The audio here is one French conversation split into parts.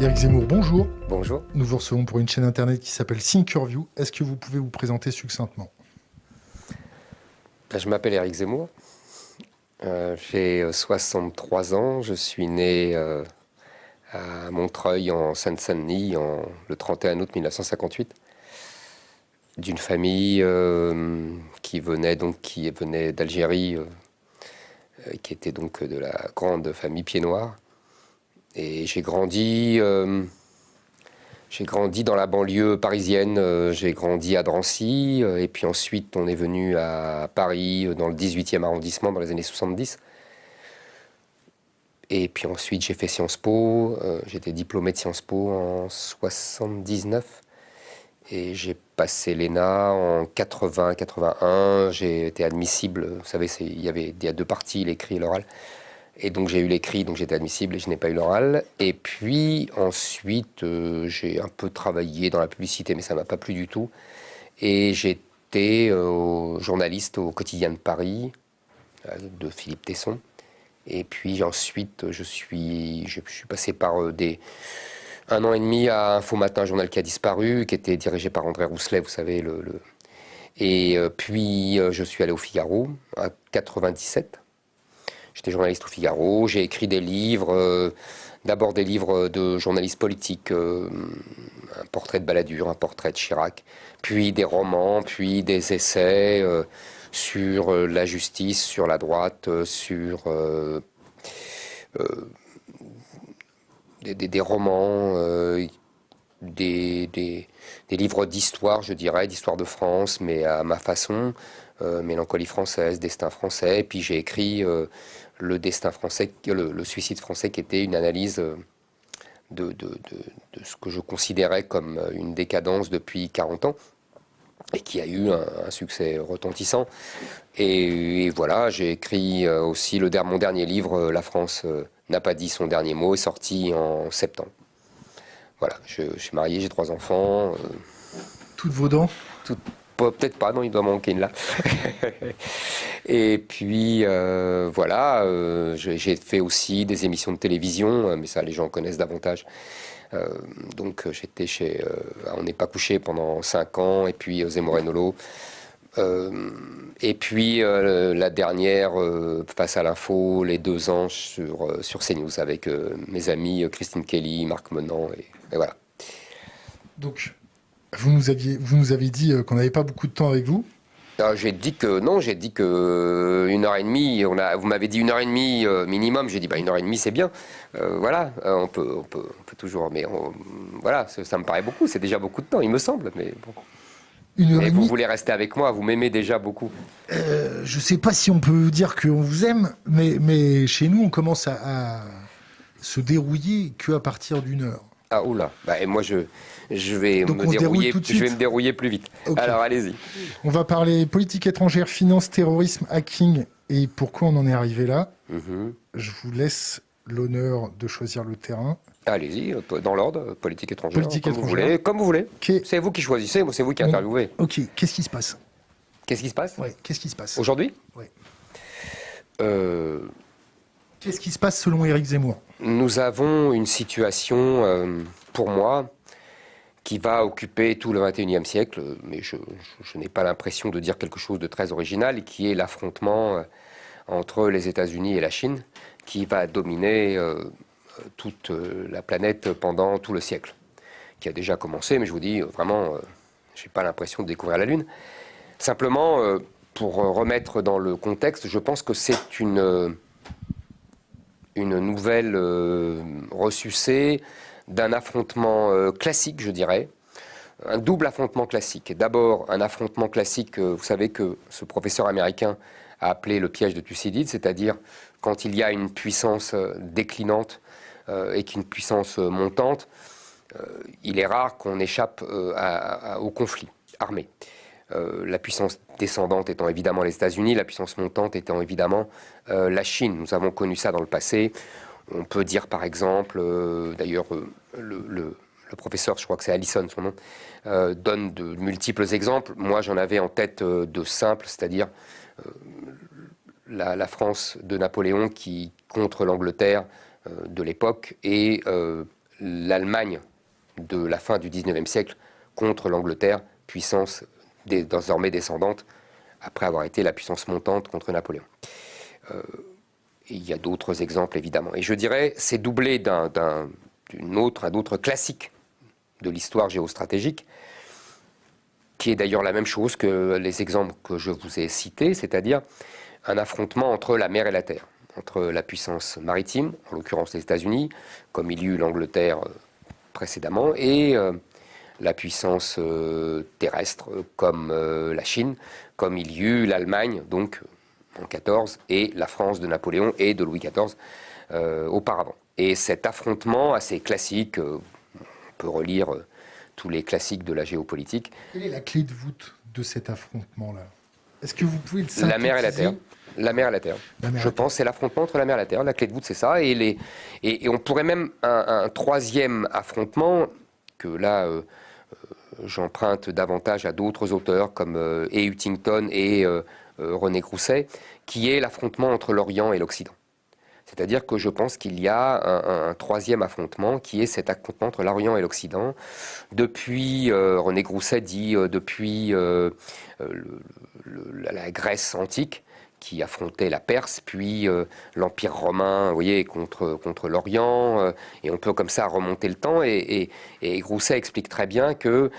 Éric Zemmour, bonjour. Bonjour. Nous vous recevons pour une chaîne internet qui s'appelle Thinkerview. Est-ce que vous pouvez vous présenter succinctement? Je m'appelle Éric Zemmour. J'ai 63 ans. Je suis né à Montreuil, en Seine-Saint-Denis, le 31 août 1958, d'une famille qui venait d'Algérie, qui était donc de la grande famille Pied-Noir. Et j'ai grandi dans la banlieue parisienne, j'ai grandi à Drancy, et puis ensuite on est venu à Paris, dans le 18e arrondissement, dans les années 70. Et puis ensuite j'ai fait Sciences Po, j'étais diplômé de Sciences Po en 79, et j'ai passé l'ENA en 80-81, j'ai été admissible, vous savez, il y a deux parties, l'écrit et l'oral. Et donc j'ai eu l'écrit, donc j'étais admissible et je n'ai pas eu l'oral. Et puis ensuite, j'ai un peu travaillé dans la publicité, mais ça ne m'a pas plu du tout. Et j'étais journaliste au Quotidien de Paris, de Philippe Tesson. Et puis ensuite, je suis passé par un an et demi à Info Matin, un journal qui a disparu, qui était dirigé par André Rousselet, vous savez. Et puis je suis allé au Figaro, à 97. J'étais journaliste au Figaro, j'ai écrit des livres, d'abord des livres de journalistes politiques, un portrait de Balladur, un portrait de Chirac, puis des romans, puis des essais sur la justice, sur la droite, sur des romans, des livres d'histoire, je dirais, d'histoire de France, mais à ma façon, Mélancolie française, Destin français, et puis j'ai écrit le destin français, le suicide français, qui était une analyse de ce que je considérais comme une décadence depuis 40 ans, et qui a eu un succès retentissant. Et voilà, j'ai écrit aussi mon dernier livre, La France n'a pas dit son dernier mot, est sorti en septembre. Voilà, je suis marié, j'ai 3 enfants. Toutes vos dents? Peut-être pas, non, il doit manquer une là. Et puis voilà, j'ai fait aussi des émissions de télévision, mais ça les gens connaissent davantage. Donc j'étais chez On n'est pas couché pendant 5 ans, et puis Zemmour et Nolo. Et puis la dernière, face à l'info, les 2 ans sur CNews, avec mes amis Christine Kelly, Marc Menant, et voilà. Donc, vous nous avez dit qu'on n'avait pas beaucoup de temps avec vous. Alors, j'ai dit que 1h30, vous m'avez dit 1h30 minimum, j'ai dit 1h30 c'est bien, voilà, on peut toujours, mais voilà, ça me paraît beaucoup, c'est déjà beaucoup de temps, il me semble, mais bon. Mais vous voulez rester avec moi, vous m'aimez déjà beaucoup. Je sais pas si on peut dire qu'on vous aime, mais chez nous on commence à se dérouiller qu'à partir d'1 heure. Ah oula, et moi je vais me dérouiller plus vite. Okay. Alors allez-y. On va parler politique étrangère, finance, terrorisme, hacking et pourquoi on en est arrivé là. Je vous laisse l'honneur de choisir le terrain. Allez-y, dans l'ordre, politique étrangère, comme vous voulez. Okay. C'est vous qui choisissez, c'est vous qui interviewez. Ok, qu'est-ce qui se passe? Qu'est-ce qui se passe? Ouais, qu'est-ce qui se passe aujourd'hui? Ouais. Qu'est-ce qui se passe selon Éric Zemmour? Nous avons une situation, pour moi, qui va occuper tout le XXIe siècle, mais je n'ai pas l'impression de dire quelque chose de très original, qui est l'affrontement entre les États-Unis et la Chine, qui va dominer toute la planète pendant tout le siècle, qui a déjà commencé, mais je vous dis, vraiment, je n'ai pas l'impression de découvrir la Lune. Simplement, pour remettre dans le contexte, je pense que c'est une nouvelle ressucée d'un affrontement classique, je dirais, un double affrontement classique. D'abord, un affrontement classique, vous savez que ce professeur américain a appelé le piège de Thucydide, c'est-à-dire quand il y a une puissance déclinante et qu'une puissance montante, il est rare qu'on échappe au conflit armé. La puissance descendante étant évidemment les États-Unis, la puissance montante étant évidemment la Chine. Nous avons connu ça dans le passé. On peut dire par exemple, d'ailleurs le professeur, je crois que c'est Allison son nom, donne de multiples exemples. Moi j'en avais en tête de simples, c'est-à-dire la France de Napoléon qui contre l'Angleterre de l'époque et l'Allemagne de la fin du 19e siècle contre l'Angleterre, puissance désormais descendante, après avoir été la puissance montante contre Napoléon. Il y a d'autres exemples, évidemment. Et je dirais, c'est doublé d'un autre classique de l'histoire géostratégique, qui est d'ailleurs la même chose que les exemples que je vous ai cités, c'est-à-dire un affrontement entre la mer et la terre, entre la puissance maritime, en l'occurrence les États-Unis, comme il y eut l'Angleterre précédemment, et la puissance terrestre, comme la Chine, comme il y eut l'Allemagne, donc en 14, et la France de Napoléon et de Louis XIV auparavant. Et cet affrontement assez classique, on peut relire tous les classiques de la géopolitique. Quelle est la clé de voûte de cet affrontement-là? Est-ce que vous pouvez le synthétiser? La mer et la terre. La mer et la terre. Je pense que c'est l'affrontement entre la mer et la terre. La clé de voûte, c'est ça. Et on pourrait même un troisième affrontement, que là, j'emprunte davantage à d'autres auteurs, comme et Huntington et René Grousset, qui est l'affrontement entre l'Orient et l'Occident. C'est-à-dire que je pense qu'il y a un troisième affrontement qui est cet affrontement entre l'Orient et l'Occident. Depuis, René Grousset dit, depuis la Grèce antique, qui affrontait la Perse, puis l'Empire romain, vous voyez, contre l'Orient, et on peut comme ça remonter le temps, et Grousset explique très bien que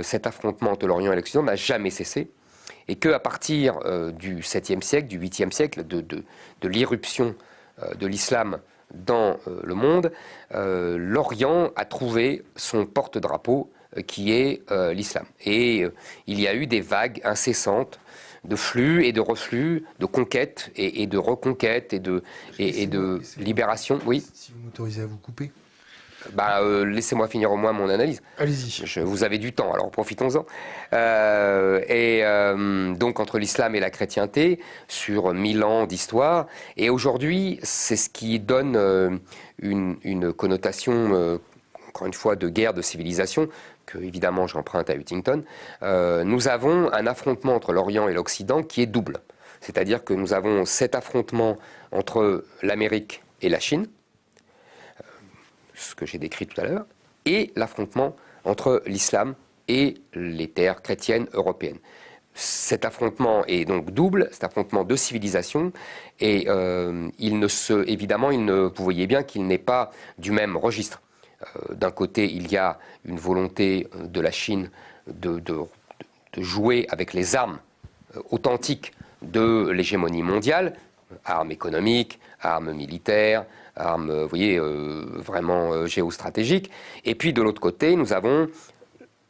cet affrontement entre l'Orient et l'Occident n'a jamais cessé, et qu'à partir du 7e siècle, du 8e siècle, de l'irruption de l'islam dans le monde, l'Orient a trouvé son porte-drapeau qui est l'islam. Et il y a eu des vagues incessantes de flux et de reflux, de conquêtes et de reconquêtes et de libération. Oui. Si vous m'autorisez à vous couper. Laissez-moi finir au moins mon analyse. Allez-y. Vous avez du temps, alors profitons-en. Donc entre l'islam et la chrétienté, sur 1000 ans d'histoire, et aujourd'hui, c'est ce qui donne une connotation, encore une fois, de guerre de civilisation, que évidemment j'emprunte à Huntington. Nous avons un affrontement entre l'Orient et l'Occident qui est double. C'est-à-dire que nous avons cet affrontement entre l'Amérique et la Chine, ce que j'ai décrit tout à l'heure, et l'affrontement entre l'islam et les terres chrétiennes européennes. Cet affrontement est donc double, cet affrontement de civilisation, et évidemment, vous voyez bien qu'il n'est pas du même registre. D'un côté, il y a une volonté de la Chine de jouer avec les armes authentiques de l'hégémonie mondiale, armes économiques, armes militaires, armes, vous voyez, vraiment géostratégiques. Et puis de l'autre côté, nous avons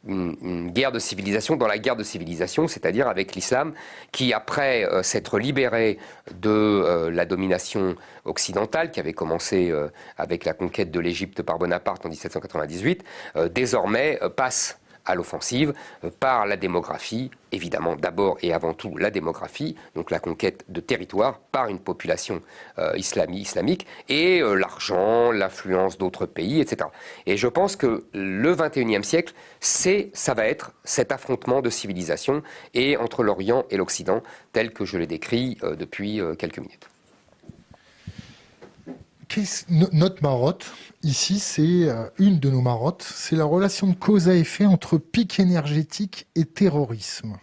une guerre de civilisation dans la guerre de civilisation, c'est-à-dire avec l'islam, qui après s'être libéré de la domination occidentale, qui avait commencé avec la conquête de l'Égypte par Bonaparte en 1798, désormais passe à l'offensive par la démographie, évidemment d'abord et avant tout la démographie, donc la conquête de territoire par une population islamique, et l'argent, l'influence d'autres pays, etc. Et je pense que le XXIe siècle, ça va être cet affrontement de civilisation et entre l'Orient et l'Occident, tel que je l'ai décrit depuis quelques minutes. Notre marotte, ici, c'est une de nos marottes, c'est la relation de cause à effet entre pic énergétique et terrorisme.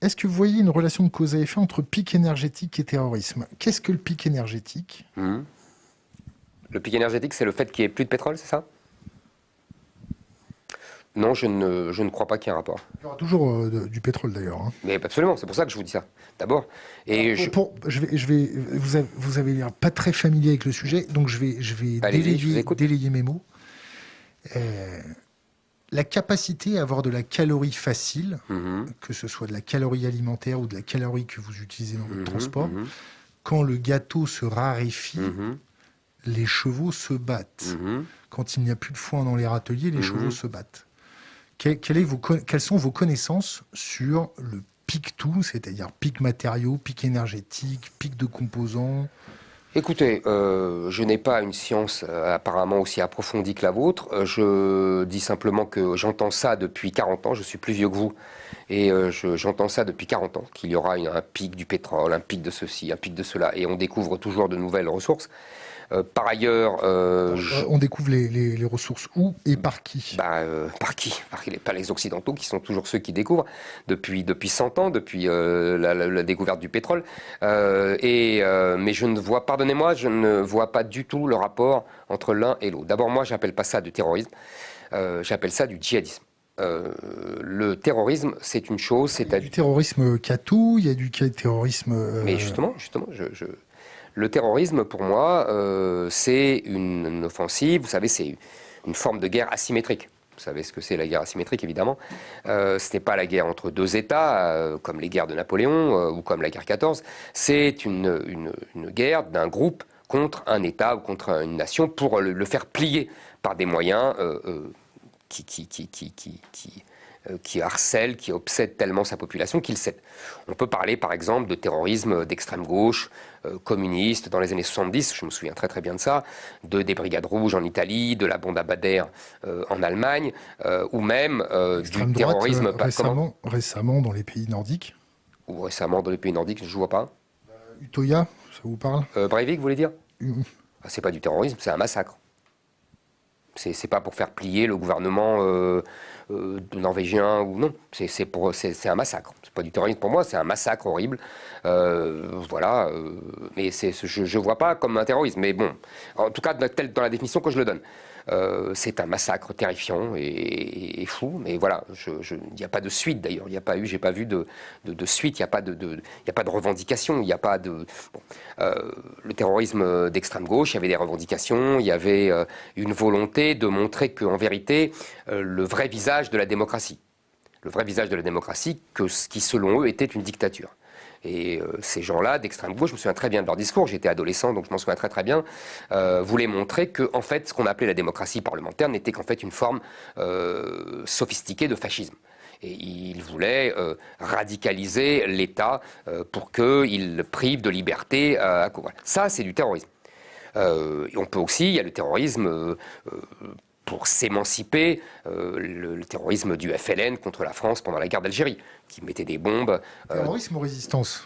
Est-ce que vous voyez une relation de cause à effet entre pic énergétique et terrorisme? Qu'est-ce que le pic énergétique? Le pic énergétique, c'est le fait qu'il n'y ait plus de pétrole, c'est ça? Non, je ne crois pas qu'il y ait un rapport. Il y aura toujours du pétrole d'ailleurs. Hein. Mais absolument, c'est pour ça que je vous dis ça. D'abord. Et vous avez l'air pas très familier avec le sujet, donc je vais délayer mes mots. La capacité à avoir de la calorie facile, que ce soit de la calorie alimentaire ou de la calorie que vous utilisez dans votre transport, quand le gâteau se raréfie, les chevaux se battent. Quand il n'y a plus de foin dans les râteliers, les chevaux se battent. Quelles sont vos connaissances sur le pic tout, c'est-à-dire pic matériaux, pic énergétique, pic de composants? Écoutez, je n'ai pas une science apparemment aussi approfondie que la vôtre. Je dis simplement que j'entends ça depuis 40 ans. Je suis plus vieux que vous. Et j'entends ça depuis 40 ans, qu'il y aura un pic du pétrole, un pic de ceci, un pic de cela. Et on découvre toujours de nouvelles ressources. Par ailleurs... On découvre les ressources où et par qui? Par qui? Par les Occidentaux, qui sont toujours ceux qui découvrent depuis 100 ans, depuis la découverte du pétrole. Mais je ne vois, pardonnez-moi, je ne vois pas du tout le rapport entre l'un et l'autre. D'abord, moi, j'appelle pas ça du terrorisme, j'appelle ça du djihadisme. Le terrorisme, c'est une chose, Il y a du terrorisme Katou, il y a du terrorisme... Mais justement, le terrorisme, pour moi, c'est une offensive, vous savez, c'est une forme de guerre asymétrique. Vous savez ce que c'est la guerre asymétrique, évidemment. Ce n'est pas la guerre entre deux États, comme les guerres de Napoléon ou comme la guerre 14. C'est une guerre d'un groupe contre un État ou contre une nation pour le faire plier par des moyens qui harcèle, qui obsède tellement sa population qu'il cède. On peut parler par exemple de terrorisme d'extrême gauche, communiste dans les années 70, je me souviens très très bien de ça, des brigades rouges en Italie, de la bande à Bader en Allemagne, ou même du terrorisme... récemment dans les pays nordiques. Ou récemment dans les pays nordiques, je ne vois pas. Utoya, ça vous parle? Breivik, vous voulez dire? C'est pas du terrorisme, c'est un massacre. C'est pas pour faire plier le gouvernement norvégien ou non. C'est un massacre. C'est pas du terrorisme pour moi, c'est un massacre horrible. Voilà. Mais je vois pas comme un terrorisme. Mais bon, en tout cas, dans la définition que je le donne. C'est un massacre terrifiant et fou, mais voilà, il n'y a pas de suite d'ailleurs, j'ai pas vu de suite, il n'y a pas de revendication, il n'y a pas de... Bon. Le terrorisme d'extrême gauche, il y avait des revendications, il y avait une volonté de montrer qu'en vérité, le vrai visage de la démocratie, qui selon eux était une dictature. Et ces gens-là, d'extrême gauche, je me souviens très bien de leur discours, j'étais adolescent, donc je m'en souviens très très bien, voulaient montrer que, en fait, ce qu'on appelait la démocratie parlementaire n'était qu'en fait une forme sophistiquée de fascisme. Et ils voulaient radicaliser l'État pour qu'il prive de liberté à quoi. Ça, c'est du terrorisme. Et on peut aussi, il y a le terrorisme pour s'émanciper, le terrorisme du FLN contre la France pendant la guerre d'Algérie, qui mettait des bombes. Terrorisme ou résistance?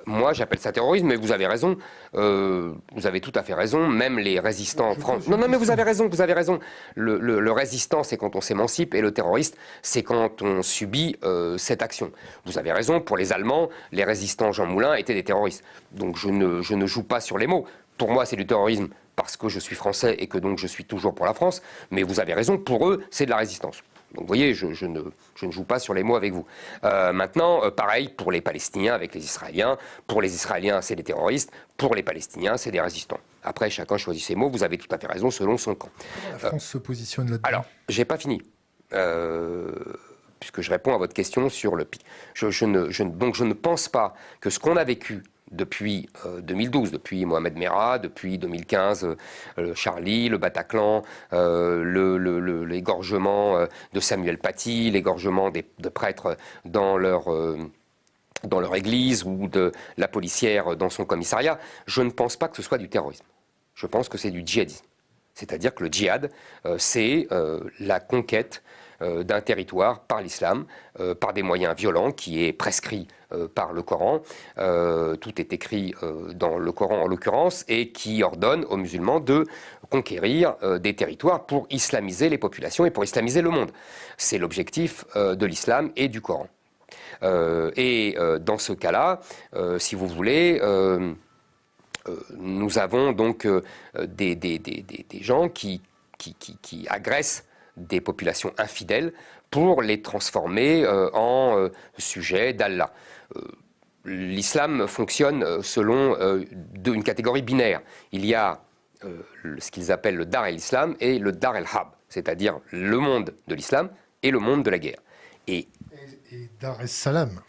Moi, j'appelle ça terrorisme, mais vous avez raison. Vous avez tout à fait raison. Même les résistants en France... Non, mais vous avez raison, vous avez raison. Le résistant, c'est quand on s'émancipe, et le terroriste, c'est quand on subit cette action. Vous avez raison, pour les Allemands, les résistants Jean Moulin étaient des terroristes. Donc je ne joue pas sur les mots. Pour moi, c'est du terrorisme parce que je suis français et que donc je suis toujours pour la France. Mais vous avez raison, pour eux, c'est de la résistance. Donc vous voyez, je ne joue pas sur les mots avec vous. Maintenant, pareil pour les Palestiniens avec les Israéliens. Pour les Israéliens, c'est des terroristes. Pour les Palestiniens, c'est des résistants. Après, chacun choisit ses mots. Vous avez tout à fait raison selon son camp. La France se positionne là-dedans. Alors, j'ai pas fini. Puisque je réponds à votre question sur le pic. Donc je ne pense pas que ce qu'on a vécu depuis 2012, depuis Mohamed Merah, depuis 2015, Charlie, le Bataclan, l'égorgement de Samuel Paty, l'égorgement de prêtres dans leur église ou de la policière dans son commissariat, je ne pense pas que ce soit du terrorisme. Je pense que c'est du djihadisme. C'est-à-dire que le djihad, c'est la conquête d'un territoire par l'islam, par des moyens violents, qui est prescrit par le Coran. Tout est écrit dans le Coran en l'occurrence, et qui ordonne aux musulmans de conquérir des territoires pour islamiser les populations et pour islamiser le monde. C'est l'objectif de l'islam et du Coran. Dans ce cas-là, si vous voulez... nous avons donc des gens qui agressent des populations infidèles pour les transformer en sujets d'Allah. L'islam fonctionne selon une catégorie binaire. Il y a ce qu'ils appellent le Dar el-Islam et le Dar el-Harb, c'est-à-dire le monde de l'islam et le monde de la guerre. Et Dar es-Salam.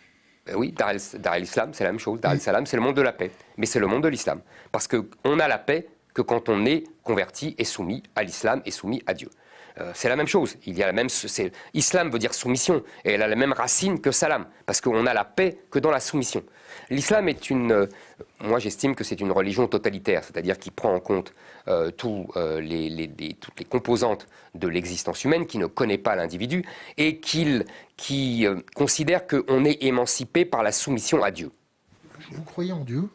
Oui, Dar el-Islam, c'est la même chose. Dar el-Salam, c'est le monde de la paix. Mais c'est le monde de l'islam. Parce qu'on a la paix que quand on est converti et soumis à l'islam et soumis à Dieu. C'est la même chose. Il y a la même, islam veut dire soumission, et elle a la même racine que salam, parce qu'on a la paix que dans la soumission. L'islam est moi j'estime que c'est une religion totalitaire, c'est-à-dire qui prend en compte toutes les composantes de l'existence humaine, qui ne connaît pas l'individu, et qui considère qu'on est émancipé par la soumission à Dieu. Vous croyez en Dieu?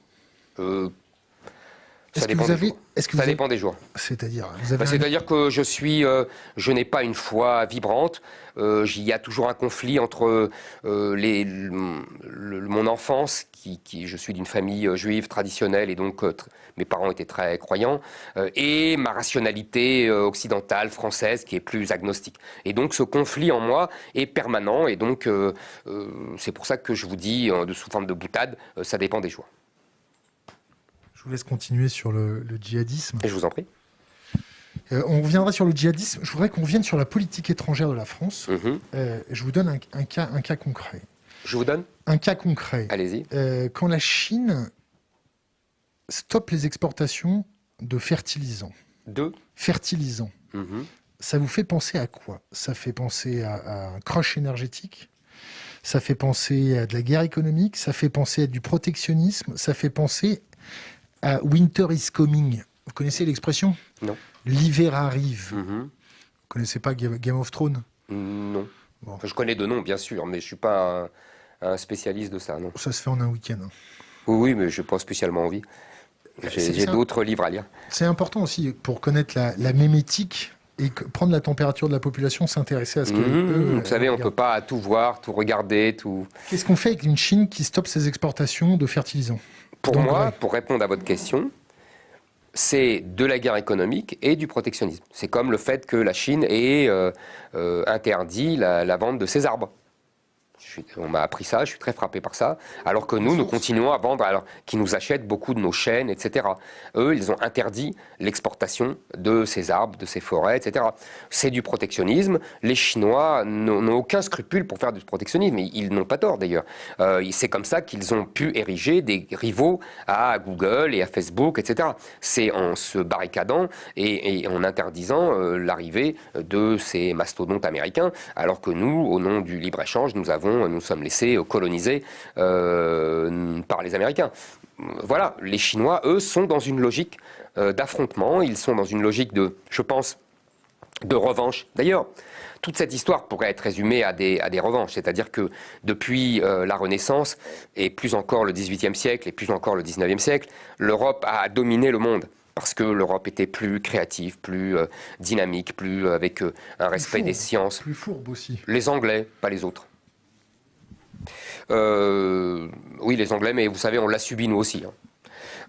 Ça dépend des jours. Ça dépend des jours. C'est-à-dire, c'est-à-dire que je n'ai pas une foi vibrante. Il y a toujours un conflit entre mon enfance, je suis d'une famille juive traditionnelle et donc mes parents étaient très croyants, et ma rationalité occidentale, française, qui est plus agnostique. Et donc ce conflit en moi est permanent et donc c'est pour ça que je vous dis, sous forme de boutade, ça dépend des jours. Je vous laisse continuer sur le djihadisme. Et je vous en prie. On reviendra sur le djihadisme. Je voudrais qu'on revienne sur la politique étrangère de la France. Je vous donne un cas concret. Je vous donne un cas concret. Allez-y. Quand la Chine stoppe les exportations de fertilisants. Fertilisants. Ça vous fait penser à quoi? Ça fait penser à un crush énergétique. Ça fait penser à de la guerre économique. Ça fait penser à du protectionnisme. Ça fait penser à Winter is coming. Vous connaissez l'expression? Non. L'hiver arrive. Vous connaissez pas Game of Thrones? Non. Bon. Enfin, je connais de nom, bien sûr, mais je suis pas un spécialiste de ça, non. Ça se fait en un week-end. Oui, mais je n'ai pas spécialement envie. J'ai d'autres livres à lire. C'est important aussi pour connaître la mémétique et prendre la température de la population, s'intéresser à ce que... vous savez, on ne peut pas tout voir, tout regarder, tout... Qu'est-ce qu'on fait avec une Chine qui stoppe ses exportations de fertilisants? Pour moi, pour répondre à votre question, c'est de la guerre économique et du protectionnisme. C'est comme le fait que la Chine ait interdit la vente de ses arbres. On m'a appris ça, je suis très frappé par ça, alors que nous continuons à vendre, alors qu'ils nous achètent beaucoup de nos chênes, etc. Eux, ils ont interdit l'exportation de ces arbres, de ces forêts, etc. C'est du protectionnisme. Les Chinois n'ont aucun scrupule pour faire du protectionnisme, ils n'ont pas tort d'ailleurs. C'est comme ça qu'ils ont pu ériger des rivaux à Google et à Facebook, etc. C'est en se barricadant et en interdisant l'arrivée de ces mastodontes américains, alors que nous, au nom du libre-échange, nous sommes laissés coloniser par les Américains. Voilà, les Chinois, eux, sont dans une logique d'affrontement, ils sont dans une logique je pense, de revanche. D'ailleurs, toute cette histoire pourrait être résumée à des revanches, c'est-à-dire que depuis la Renaissance, et plus encore le XVIIIe siècle, et plus encore le XIXe siècle, l'Europe a dominé le monde. Parce que l'Europe était plus créative, plus dynamique, plus avec un respect des sciences. Plus fourbe aussi. Les Anglais, pas les autres. Oui, les Anglais, mais vous savez, on l'a subi nous aussi.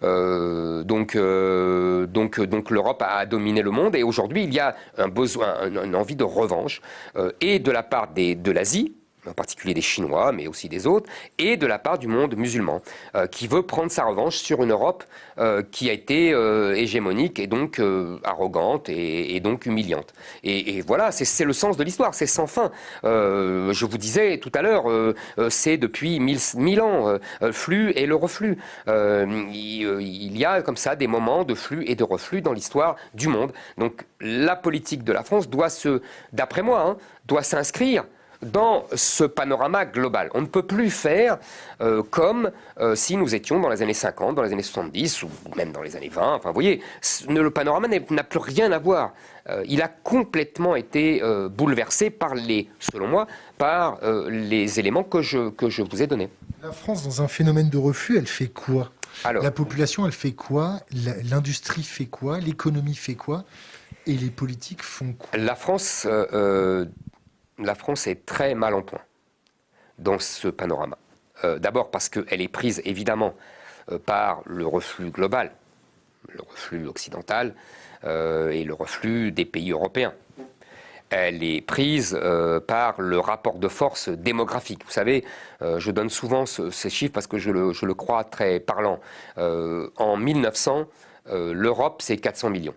Donc l'Europe a dominé le monde et aujourd'hui il y a un besoin, une envie de revanche et de la part de l'Asie, en particulier des Chinois, mais aussi des autres, et de la part du monde musulman, qui veut prendre sa revanche sur une Europe qui a été hégémonique et donc arrogante et donc humiliante. Et voilà, c'est le sens de l'histoire, c'est sans fin. Je vous disais tout à l'heure, c'est depuis 1000 ans, flux et le reflux. Il y a comme ça des moments de flux et de reflux dans l'histoire du monde. Donc la politique de la France doit d'après moi, doit s'inscrire dans ce panorama global. On ne peut plus faire comme si nous étions dans les années 50, dans les années 70 ou même dans les années 20. Enfin, vous voyez, le panorama n'a plus rien à voir. Il a complètement été bouleversé selon moi, par les éléments que je vous ai donnés. La France, dans un phénomène de reflux, elle fait quoi? Alors, la population, elle fait quoi? L'industrie fait quoi? L'économie fait quoi? Et les politiques font quoi? La France est très mal en point dans ce panorama. D'abord parce qu'elle est prise évidemment par le reflux global, le reflux occidental et le reflux des pays européens. Elle est prise par le rapport de force démographique. Vous savez, je donne souvent ces chiffres parce que je le crois très parlant. En 1900, l'Europe, c'est 400 millions.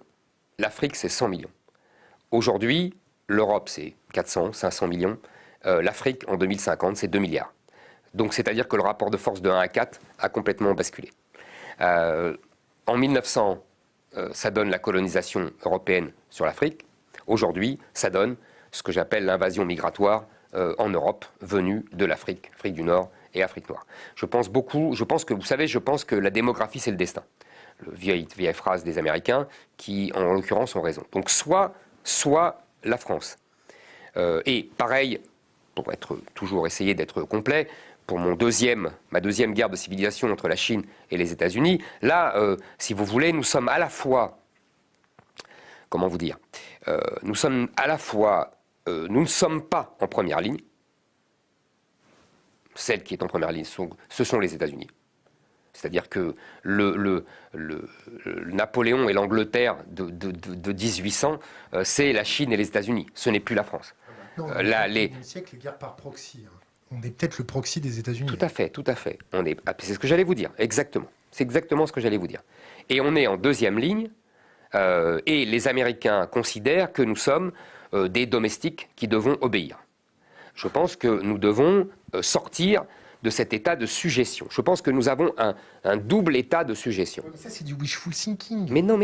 L'Afrique, c'est 100 millions. Aujourd'hui, l'Europe, c'est 400, 500 millions. L'Afrique, en 2050, c'est 2 milliards. Donc, c'est-à-dire que le rapport de force de 1 à 4 a complètement basculé. En 1900, ça donne la colonisation européenne sur l'Afrique. Aujourd'hui, ça donne ce que j'appelle l'invasion migratoire en Europe, venue de l'Afrique, Afrique du Nord et Afrique noire. Je pense que la démographie, c'est le destin. Vieille phrase des Américains qui, en l'occurrence, ont raison. Donc, soit la France. Et pareil, pour toujours essayer d'être complet, pour ma deuxième guerre de civilisation entre la Chine et les États-Unis. Là, si vous voulez, nous sommes à la fois, comment vous dire, nous ne sommes pas en première ligne. Celle qui est en première ligne, ce sont les États-Unis. C'est-à-dire que le Napoléon et l'Angleterre de 1800, c'est la Chine et les États-Unis. Ce n'est plus la France. Non, au XXe siècle, les guerres par proxy. On est peut-être le proxy des États-Unis. Tout à fait, tout à fait. C'est ce que j'allais vous dire, exactement. C'est exactement ce que j'allais vous dire. Et on est en deuxième ligne, et les Américains considèrent que nous sommes des domestiques qui devons obéir. Je pense que nous devons sortir de cet état de suggestion. Je pense que nous avons un double état de suggestion. Mais ça, c'est du wishful thinking. Mais non,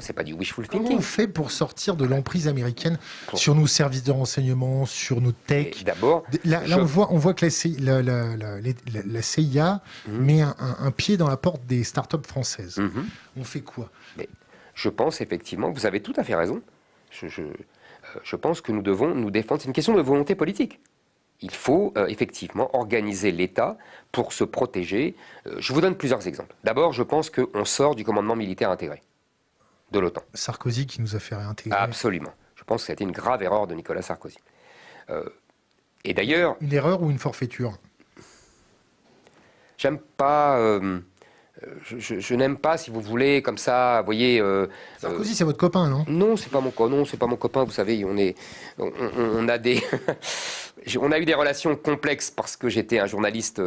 c'est pas du wishful thinking. Comment on fait pour sortir de l'emprise américaine sur nos services de renseignement, sur nos tech? D'abord, là on voit que la CIA met un pied dans la porte des startups françaises. On fait quoi? Mais je pense effectivement, vous avez tout à fait raison. Je pense que nous devons nous défendre. C'est une question de volonté politique. Il faut effectivement organiser l'État pour se protéger. Je vous donne plusieurs exemples. D'abord, je pense qu'on sort du commandement militaire intégré de l'OTAN. Sarkozy qui nous a fait réintégrer. Absolument. Je pense que ça a été une grave erreur de Nicolas Sarkozy. Et d'ailleurs... Une erreur ou une forfaiture? J'aime pas... Je n'aime pas, si vous voulez, comme ça, vous voyez... Sarkozy, c'est votre copain, non? Non, c'est pas mon copain. Vous savez, on a des... on a eu des relations complexes parce que j'étais un journaliste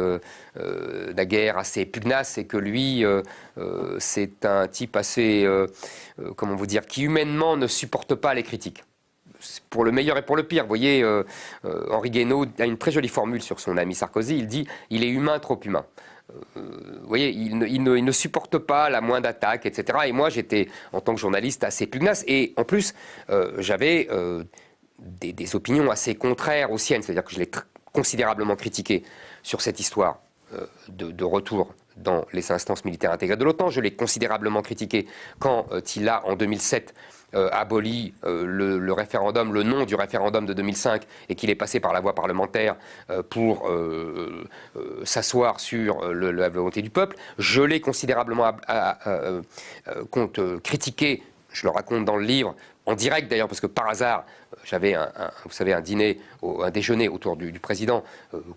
naguère assez pugnace et que lui, c'est un type assez, comment vous dire, qui humainement ne supporte pas les critiques. Pour le meilleur et pour le pire. Vous voyez, Henri Guénaud a une très jolie formule sur son ami Sarkozy. Il dit « il est humain, trop humain ». Vous voyez, il ne supporte pas la moindre attaque, etc. Et moi, j'étais, en tant que journaliste, assez pugnace. Et en plus, j'avais des opinions assez contraires aux siennes. C'est-à-dire que je l'ai considérablement critiqué sur cette histoire de retour dans les instances militaires intégrées de l'OTAN. Je l'ai considérablement critiqué quand il a, en 2007, aboli le référendum, le nom du référendum de 2005 et qu'il est passé par la voie parlementaire pour s'asseoir sur la volonté du peuple. Je l'ai considérablement critiqué, je le raconte dans le livre, en direct d'ailleurs, parce que par hasard, j'avais vous savez, un déjeuner autour du président,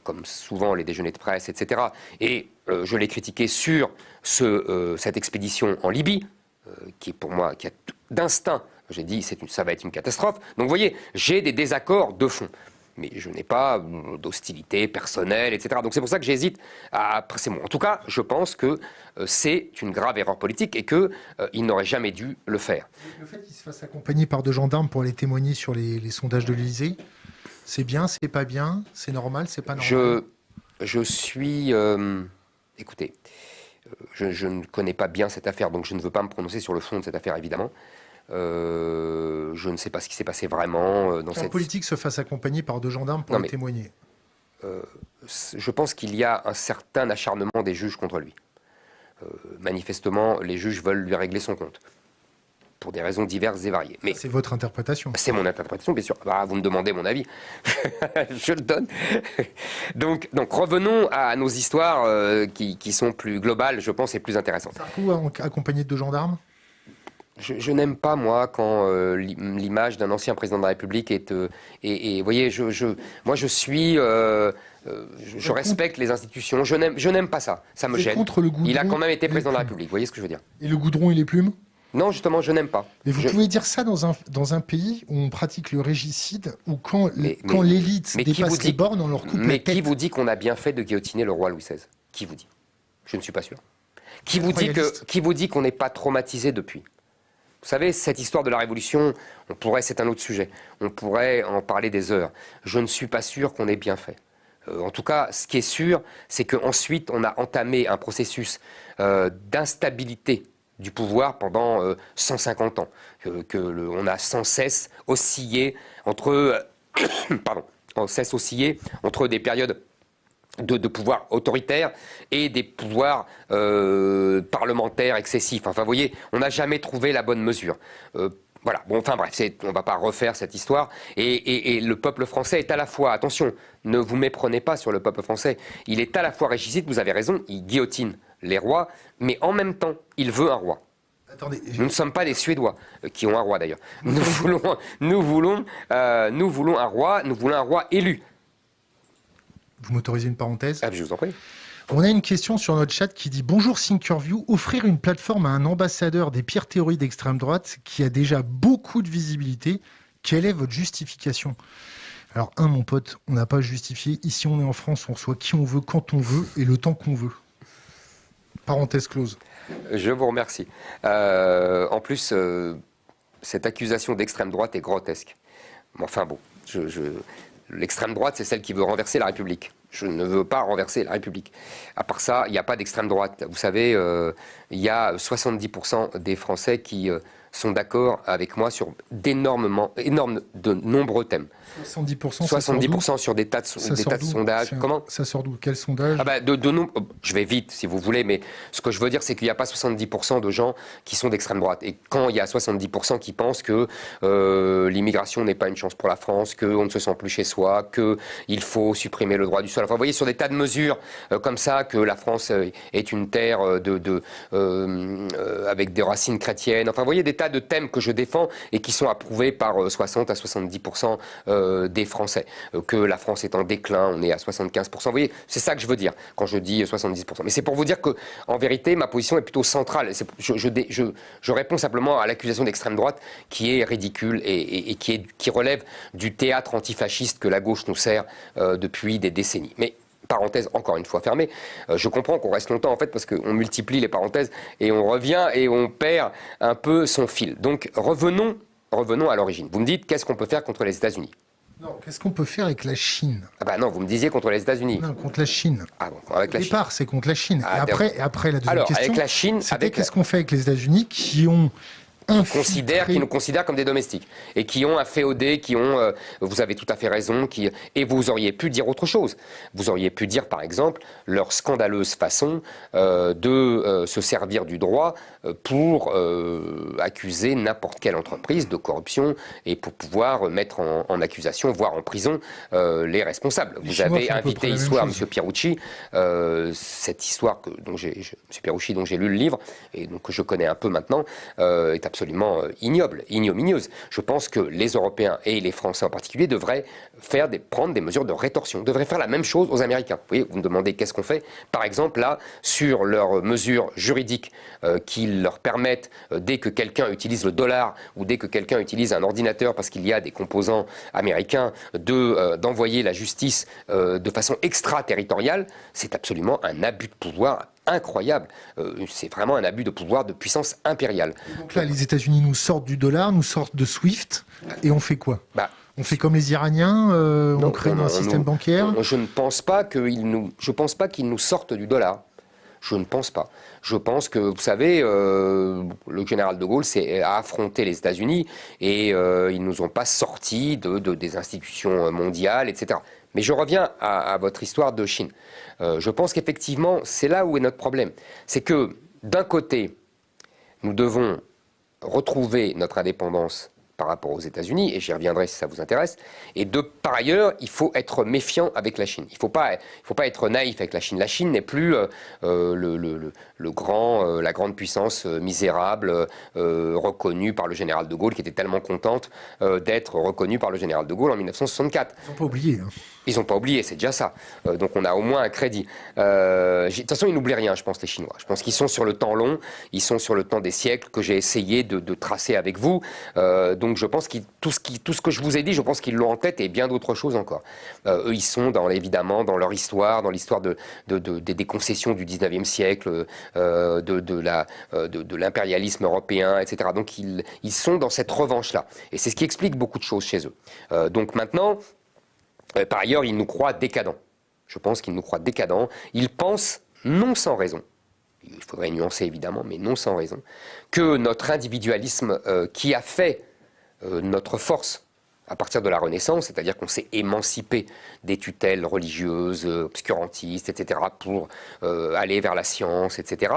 comme souvent les déjeuners de presse, etc. Et je l'ai critiqué sur cette expédition en Libye, qui pour moi, qui a d'instinct, j'ai dit, ça va être une catastrophe. Donc vous voyez, j'ai des désaccords de fond. Mais je n'ai pas d'hostilité personnelle, etc. Donc c'est pour ça que j'hésite à presser mon. En tout cas, je pense que c'est une grave erreur politique et qu'il n'aurait jamais dû le faire. Le fait qu'il se fasse accompagner par 2 gendarmes pour aller témoigner sur les sondages de l'Élysée, c'est bien, c'est pas bien, c'est normal, c'est pas normal? Je suis... écoutez, je ne connais pas bien cette affaire, donc je ne veux pas me prononcer sur le fond de cette affaire, évidemment. Je ne sais pas ce qui s'est passé vraiment dans Qu'un politique se fasse accompagner par 2 gendarmes pour témoigner. Je pense qu'il y a un certain acharnement des juges contre lui. Manifestement, les juges veulent lui régler son compte, pour des raisons diverses et variées. Mais c'est votre interprétation. C'est mon interprétation, bien sûr. Bah, vous me demandez mon avis. Je le donne. Donc revenons à nos histoires qui sont plus globales, je pense, et plus intéressantes. Sarko accompagné de 2 gendarmes? Je n'aime pas, moi, quand l'image d'un ancien président de la République est... vous voyez, moi, je suis... je respecte les institutions. Je n'aime pas ça. Ça me gêne. Contre le goudron, il a quand même été président de la République. Vous voyez ce que je veux dire? Et le goudron et les plumes? Non, justement, je n'aime pas. Mais vous pouvez dire ça dans un pays où on pratique le régicide, où quand l'élite dépasse les bornes, on leur coupe la tête. Mais qui vous dit qu'on a bien fait de guillotiner le roi Louis XVI? Qui vous dit? Je ne suis pas sûr. Qui vous dit qu'on n'est pas traumatisé depuis? Vous savez, cette histoire de la Révolution, c'est un autre sujet, on pourrait en parler des heures. Je ne suis pas sûr qu'on ait bien fait. En tout cas, ce qui est sûr, c'est qu'ensuite, on a entamé un processus d'instabilité du pouvoir pendant 150 ans. On a sans cesse oscillé entre, entre des périodes de pouvoir autoritaire et des pouvoirs parlementaires excessifs. Enfin, vous voyez, on n'a jamais trouvé la bonne mesure. Voilà, bon, enfin bref, on ne va pas refaire cette histoire. Et le peuple français est à la fois, attention, ne vous méprenez pas sur le peuple français, il est à la fois régicide, vous avez raison, il guillotine les rois, mais en même temps, il veut un roi. Attendez, nous ne sommes pas des Suédois, qui ont un roi d'ailleurs. Nous voulons un roi élu. Vous m'autorisez une parenthèse? Ah, je vous en prie. On a une question sur notre chat qui dit « Bonjour Thinkerview, offrir une plateforme à un ambassadeur des pires théories d'extrême droite qui a déjà beaucoup de visibilité, quelle est votre justification ?» Alors, mon pote, on n'a pas justifié. Ici, on est en France, on reçoit qui on veut, quand on veut et le temps qu'on veut. Parenthèse close. Je vous remercie. En plus, cette accusation d'extrême droite est grotesque. Enfin bon, l'extrême droite, c'est celle qui veut renverser la République. Je ne veux pas renverser la République. À part ça, il n'y a pas d'extrême droite. Vous savez, il y a 70% des Français qui sont d'accord avec moi sur de nombreux thèmes. 70% sur des tas de sondages. Comment ça sort d'où? Quel sondage? Je vais vite, si vous voulez, mais ce que je veux dire, c'est qu'il n'y a pas 70% de gens qui sont d'extrême droite. Et quand il y a 70% qui pensent que l'immigration n'est pas une chance pour la France, qu'on ne se sent plus chez soi, qu'il faut supprimer le droit du sol. Enfin, vous voyez, sur des tas de mesures comme ça, que la France est une terre avec des racines chrétiennes. Enfin, vous voyez, des tas de thèmes que je défends et qui sont approuvés par 60 à 70% des Français. Que la France est en déclin, on est à 75%. Vous voyez, c'est ça que je veux dire quand je dis 70%. Mais c'est pour vous dire que, en vérité, ma position est plutôt centrale. Je réponds simplement à l'accusation d'extrême droite qui est ridicule et qui relève du théâtre antifasciste que la gauche nous sert depuis des décennies. Mais parenthèse encore une fois fermée, je comprends qu'on reste longtemps en fait parce qu'on multiplie les parenthèses et on revient et on perd un peu son fil. Donc revenons à l'origine. Vous me dites qu'est-ce qu'on peut faire contre les États-Unis? Non, qu'est-ce qu'on peut faire avec la Chine? Ah bah non, vous me disiez contre les États-Unis. Non, contre la Chine. Ah bon, avec la Chine. Au départ, c'est contre la Chine. Ah, et après, la deuxième alors, question, avec la Chine, qu'est-ce qu'on fait avec les États-Unis qui ont qui nous considèrent comme des domestiques et qui ont afféodé, vous avez tout à fait raison, et vous auriez pu dire autre chose. Vous auriez pu dire, par exemple, leur scandaleuse façon de se servir du droit pour accuser n'importe quelle entreprise de corruption et pour pouvoir mettre en accusation, voire en prison, les responsables. Vous avez invité histoire M. Pierucci, cette histoire M. Pierucci dont j'ai lu le livre et donc que je connais un peu maintenant, est absolument ignoble, ignominieuse. Je pense que les Européens et les Français en particulier devraient prendre des mesures de rétorsion, devraient faire la même chose aux Américains. Vous voyez, vous me demandez qu'est-ce qu'on fait. Par exemple, là, sur leurs mesures juridiques qui leur permettent, dès que quelqu'un utilise le dollar ou dès que quelqu'un utilise un ordinateur parce qu'il y a des composants américains, d'envoyer la justice de façon extraterritoriale, c'est absolument un abus de pouvoir incroyable. C'est vraiment un abus de pouvoir de puissance impériale. Donc là, les États-Unis nous sortent du dollar, nous sortent de SWIFT, et on fait quoi? On fait comme les Iraniens, on crée un système bancaire? Je ne pense pas qu'ils nous sortent du dollar. Je ne pense pas. Je pense que, vous savez, le général de Gaulle a affronté les États-Unis et ils ne nous ont pas sortis des institutions mondiales, etc. Mais je reviens à votre histoire de Chine. Je pense qu'effectivement, c'est là où est notre problème. C'est que, d'un côté, nous devons retrouver notre indépendance par rapport aux États-Unis, et j'y reviendrai si ça vous intéresse. Et par ailleurs, il faut être méfiant avec la Chine. Il ne faut pas être naïf avec la Chine. La Chine n'est plus la grande puissance misérable reconnue par le général de Gaulle, qui était tellement contente d'être reconnue par le général de Gaulle en 1964. Ils n'ont pas oublié. Ils n'ont pas oublié, c'est déjà ça. Donc on a au moins un crédit. De toute façon, ils n'oublient rien, je pense, les Chinois. Je pense qu'ils sont sur le temps long, ils sont sur le temps des siècles que j'ai essayé de tracer avec vous. Donc je pense que tout ce que je vous ai dit, je pense qu'ils l'ont en tête et bien d'autres choses encore. Eux, ils sont évidemment dans leur histoire, dans l'histoire des concessions du 19e siècle, de l'impérialisme européen, etc. Donc ils sont dans cette revanche-là. Et c'est ce qui explique beaucoup de choses chez eux. Donc maintenant, par ailleurs, ils nous croient décadents. Je pense qu'ils nous croient décadents. Ils pensent, non sans raison, il faudrait nuancer évidemment, mais non sans raison, que notre individualisme qui a fait notre force à partir de la Renaissance, c'est-à-dire qu'on s'est émancipé des tutelles religieuses, obscurantistes, etc., pour aller vers la science, etc.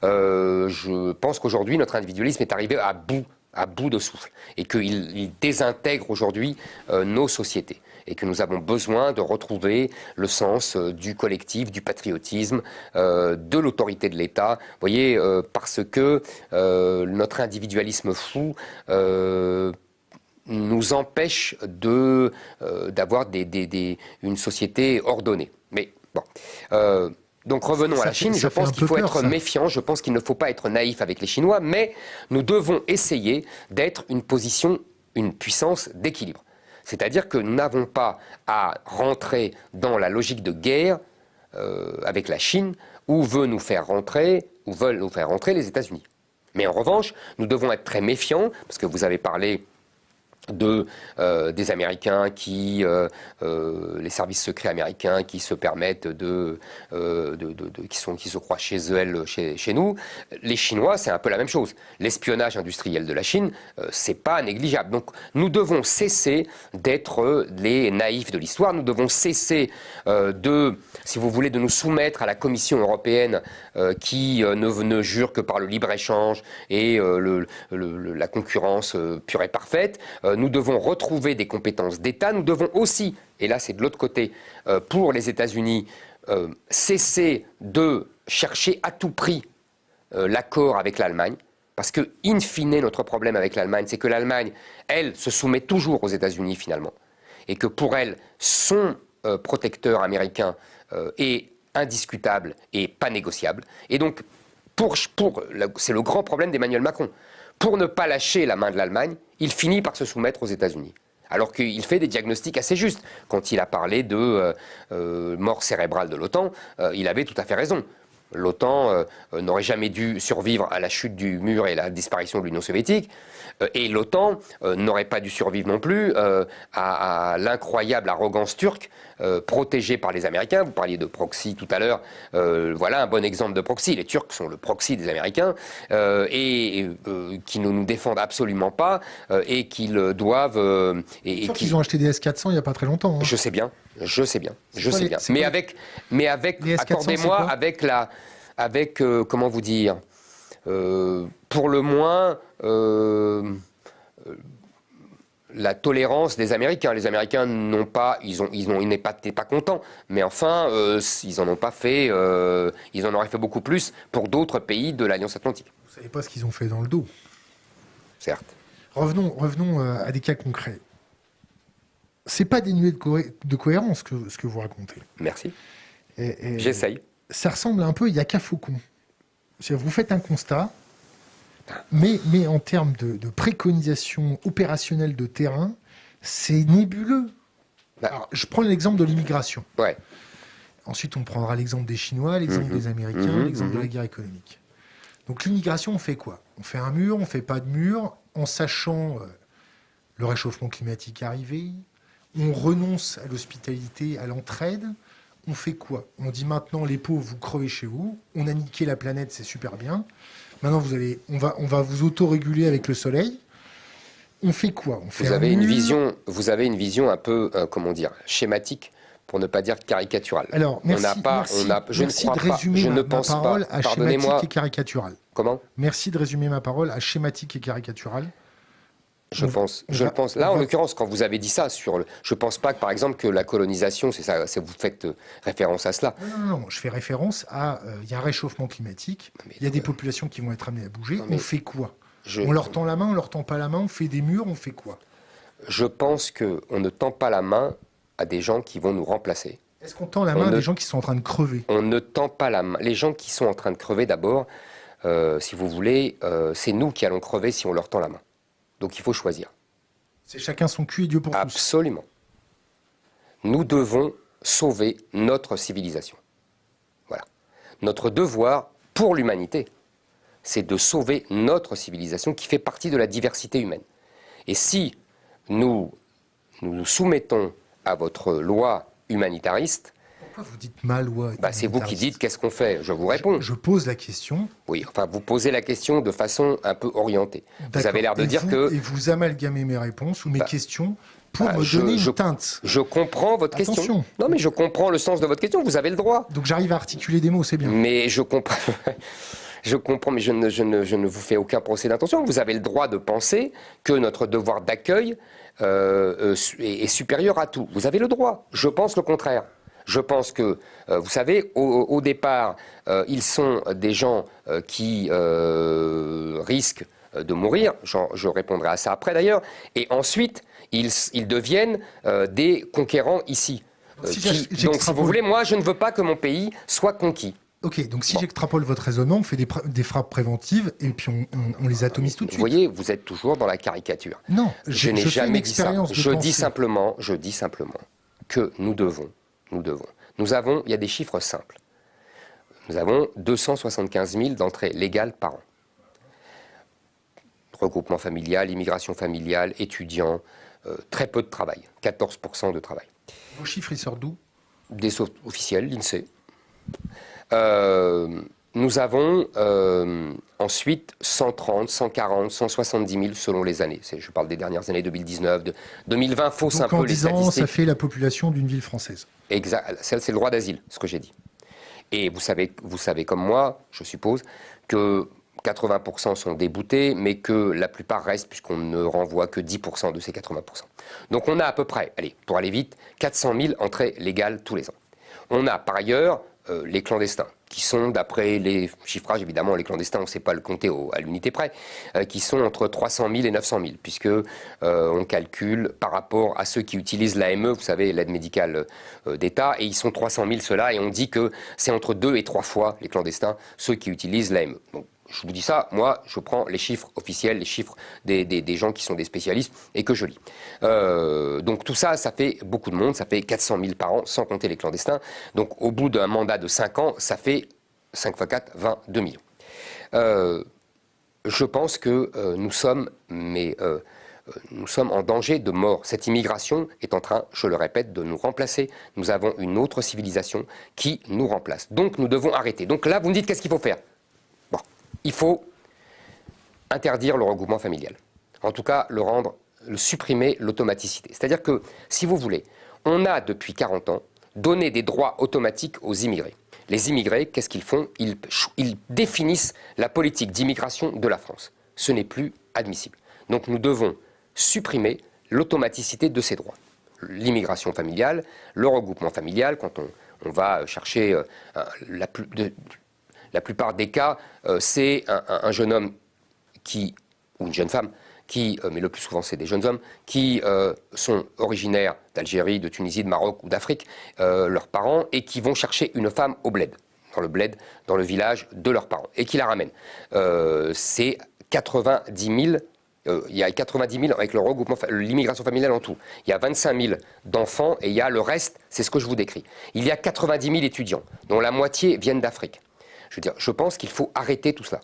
Je pense qu'aujourd'hui, notre individualisme est arrivé à bout à bout de souffle, et qu'il désintègre aujourd'hui nos sociétés, et que nous avons besoin de retrouver le sens du collectif, du patriotisme, de l'autorité de l'État. Vous voyez, parce que notre individualisme fou nous empêche d'avoir une société ordonnée. Mais bon. Donc revenons à la Chine. Je pense qu'il faut être méfiant. Je pense qu'il ne faut pas être naïf avec les Chinois, mais nous devons essayer d'être une puissance d'équilibre. C'est-à-dire que nous n'avons pas à rentrer dans la logique de guerre avec la Chine où veulent nous faire rentrer les États-Unis. Mais en revanche, nous devons être très méfiants, parce que vous avez parlé des Américains les services secrets américains qui se permettent qui se croient chez eux, chez nous. Les Chinois, c'est un peu la même chose. L'espionnage industriel de la Chine, c'est pas négligeable. Donc, nous devons cesser d'être les naïfs de l'histoire. Nous devons cesser si vous voulez, de nous soumettre à la Commission européenne qui ne jure que par le libre-échange et la concurrence pure et parfaite. Nous devons retrouver des compétences d'État. Nous devons aussi, et là c'est de l'autre côté, pour les États-Unis, cesser de chercher à tout prix l'accord avec l'Allemagne. Parce que, in fine, notre problème avec l'Allemagne, c'est que l'Allemagne, elle, se soumet toujours aux États-Unis finalement. Et que pour elle, son protecteur américain est indiscutable et pas négociable. Et donc, c'est le grand problème d'Emmanuel Macron. Pour ne pas lâcher la main de l'Allemagne, il finit par se soumettre aux États-Unis. Alors qu'il fait des diagnostics assez justes. Quand il a parlé de mort cérébrale de l'OTAN, il avait tout à fait raison. L'OTAN n'aurait jamais dû survivre à la chute du mur et la disparition de l'Union soviétique. Et l'OTAN n'aurait pas dû survivre non plus à l'incroyable arrogance turque protégée par les Américains. Vous parliez de proxy tout à l'heure. Voilà un bon exemple de proxy. Les Turcs sont le proxy des Américains et qui ne nous défendent absolument pas et qu'ils doivent... Ils ont acheté des S-400 il n'y a pas très longtemps. Hein. Je sais bien. Mais accordez-moi avec comment vous dire, pour le moins la tolérance des Américains. Les Américains n'ont pas, ils n'étaient pas contents, mais enfin, ils en ont pas fait, ils en auraient fait beaucoup plus pour d'autres pays de l'Alliance Atlantique. Vous savez pas ce qu'ils ont fait dans le dos. Certes. Revenons à des cas concrets. C'est pas dénué de cohérence ce que vous racontez. Merci. J'essaye. Ça ressemble un peu à Yaka Faucon. Vous faites un constat, mais en termes de préconisation opérationnelle de terrain, c'est nébuleux. Alors, je prends l'exemple de l'immigration. Ouais. Ensuite, on prendra l'exemple des Chinois, l'exemple des Américains, l'exemple de la guerre économique. Donc l'immigration, on fait quoi? On fait un mur, on fait pas de mur, en sachant le réchauffement climatique arrivé. On renonce à l'hospitalité, à l'entraide. On fait quoi? On dit maintenant, les pauvres, vous crevez chez vous. On a niqué la planète, c'est super bien. Maintenant, on va vous auto-réguler avec le soleil. On fait quoi? Vous avez une vision un peu, comment dire, schématique, pour ne pas dire caricaturale. Alors, merci de résumer ma parole à schématique et caricatural. Comment? Merci de résumer ma parole à schématique et caricatural. Je pense. Là, en l'occurrence, quand vous avez dit ça, je pense pas que, par exemple, que la colonisation, c'est ça, vous faites référence à cela. Non, je fais référence à, il y a un réchauffement climatique, il y a des populations qui vont être amenées à bouger. On fait quoi? On leur tend la main, on leur tend pas la main, on fait des murs, on fait quoi? Je pense qu'on ne tend pas la main à des gens qui vont nous remplacer. Est-ce qu'on tend la main à des gens qui sont en train de crever? On ne tend pas la main. Les gens qui sont en train de crever, d'abord, si vous voulez, c'est nous qui allons crever si on leur tend la main. Donc il faut choisir. C'est chacun son cul et Dieu pour tous. Absolument. Nous devons sauver notre civilisation. Voilà. Notre devoir pour l'humanité, c'est de sauver notre civilisation qui fait partie de la diversité humaine. Et si nous nous soumettons à votre loi humanitariste... Pourquoi vous dites ma loi c'est vous qui dites qu'est-ce qu'on fait. Je vous réponds. Je pose la question. Oui, enfin, vous posez la question de façon un peu orientée. Vous avez l'air de dire que... Et vous amalgamez mes réponses ou mes questions pour me donner une teinte. Je comprends votre question. Non, mais je comprends le sens de votre question. Vous avez le droit. Donc j'arrive à articuler des mots, c'est bien. Mais je comprends... Je comprends, mais je ne vous fais aucun procès d'intention. Vous avez le droit de penser que notre devoir d'accueil est supérieur à tout. Vous avez le droit. Je pense le contraire. Je pense que, vous savez, au départ, ils sont des gens qui risquent de mourir. Je répondrai à ça après d'ailleurs. Et ensuite, ils deviennent des conquérants ici. Donc, si vous voulez, moi, je ne veux pas que mon pays soit conquis. Ok, donc si j'extrapole votre raisonnement, on fait des frappes préventives et puis on les atomise tout de suite. Vous voyez, vous êtes toujours dans la caricature. Non, je n'ai jamais dit ça. Je dis simplement que nous devons. Il y a des chiffres simples. Nous avons 275 000 d'entrées légales par an. Regroupement familial, immigration familiale, étudiants, très peu de travail, 14% de travail. Vos chiffres, ils sortent d'où? Des sources officielles, l'INSEE. Nous avons ensuite 130, 140, 170 000 selon les années. Je parle des dernières années, 2019, 2020, fausse un peu les statistiques. En 10 ans, ça fait la population d'une ville française. Exact, c'est le droit d'asile, ce que j'ai dit. Et vous savez comme moi, je suppose, que 80% sont déboutés, mais que la plupart restent, puisqu'on ne renvoie que 10% de ces 80%. Donc on a à peu près, allez, pour aller vite, 400 000 entrées légales tous les ans. On a par ailleurs les clandestins, qui sont, d'après les chiffrages, évidemment, les clandestins, on ne sait pas le compter à l'unité près, qui sont entre 300 000 et 900 000, puisque on calcule par rapport à ceux qui utilisent l'AME, vous savez, l'aide médicale d'État, et ils sont 300 000 ceux-là, et on dit que c'est entre 2 et 3 fois, les clandestins, ceux qui utilisent l'AME. Donc, je vous dis ça, moi, je prends les chiffres officiels, les chiffres des gens qui sont des spécialistes et que je lis. Donc tout ça, ça fait beaucoup de monde, ça fait 400 000 par an, sans compter les clandestins. Donc au bout d'un mandat de 5 ans, ça fait 5 x 4, 22 millions. Je pense que nous sommes en danger de mort. Cette immigration est en train, je le répète, de nous remplacer. Nous avons une autre civilisation qui nous remplace. Donc nous devons arrêter. Donc là, vous me dites qu'est-ce qu'il faut faire ? Il faut interdire le regroupement familial. En tout cas, supprimer l'automaticité. C'est-à-dire que, si vous voulez, on a depuis 40 ans donné des droits automatiques aux immigrés. Les immigrés, qu'est-ce qu'ils font ? Ils définissent la politique d'immigration de la France. Ce n'est plus admissible. Donc nous devons supprimer l'automaticité de ces droits. L'immigration familiale, le regroupement familial, quand on va chercher la plupart des cas, c'est un jeune homme ou une jeune femme, mais le plus souvent c'est des jeunes hommes, qui sont originaires d'Algérie, de Tunisie, de Maroc ou d'Afrique, leurs parents, et qui vont chercher une femme au bled, dans le village de leurs parents, et qui la ramènent. C'est 90 000. Il y a 90 000 avec le regroupement, l'immigration familiale en tout. Il y a 25 000 d'enfants et il y a le reste, c'est ce que je vous décris. Il y a 90 000 étudiants, dont la moitié viennent d'Afrique. Je pense qu'il faut arrêter tout cela.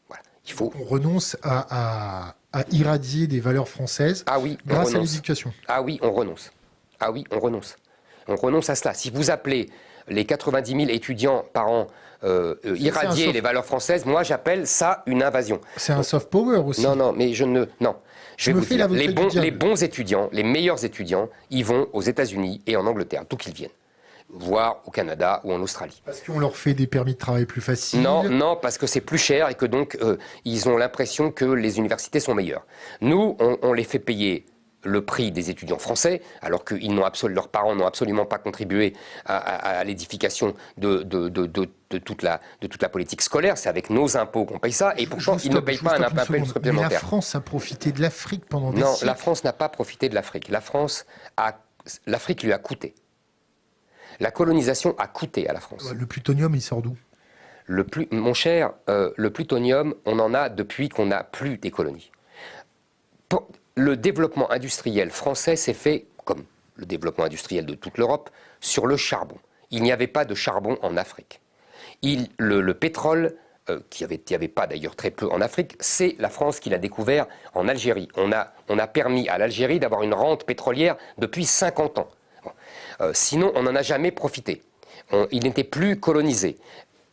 Voilà. On renonce à irradier des valeurs françaises grâce à l'éducation. Ah oui, on renonce. On renonce à cela. Si vous appelez les 90 000 étudiants par an irradier les valeurs françaises, moi j'appelle ça une invasion. C'est un soft power aussi. Non, mais je vais vous dire, les bons étudiants, les meilleurs étudiants, ils vont aux États-Unis et en Angleterre, d'où qu'ils viennent. Voire au Canada ou en Australie. Parce qu'on leur fait des permis de travail plus faciles. Non, parce que c'est plus cher et que donc ils ont l'impression que les universités sont meilleures. Nous, on les fait payer le prix des étudiants français, alors que leurs parents n'ont absolument pas contribué à l'édification de toute la politique scolaire. C'est avec nos impôts qu'on paye ça, et pourtant ils ne payent pas un impôt supplémentaire. Mais la France a profité de l'Afrique pendant des siècles. Non, la France n'a pas profité de l'Afrique. L'Afrique lui a coûté. La colonisation a coûté à la France. Le plutonium, il sort d'où ? Mon cher, le plutonium, on en a depuis qu'on n'a plus des colonies. Le développement industriel français s'est fait, comme le développement industriel de toute l'Europe, sur le charbon. Il n'y avait pas de charbon en Afrique. Le pétrole, qu'il n'y avait pas d'ailleurs très peu en Afrique, c'est la France qui l'a découvert en Algérie. On a permis à l'Algérie d'avoir une rente pétrolière depuis 50 ans. Sinon, on n'en a jamais profité. Il n'était plus colonisé.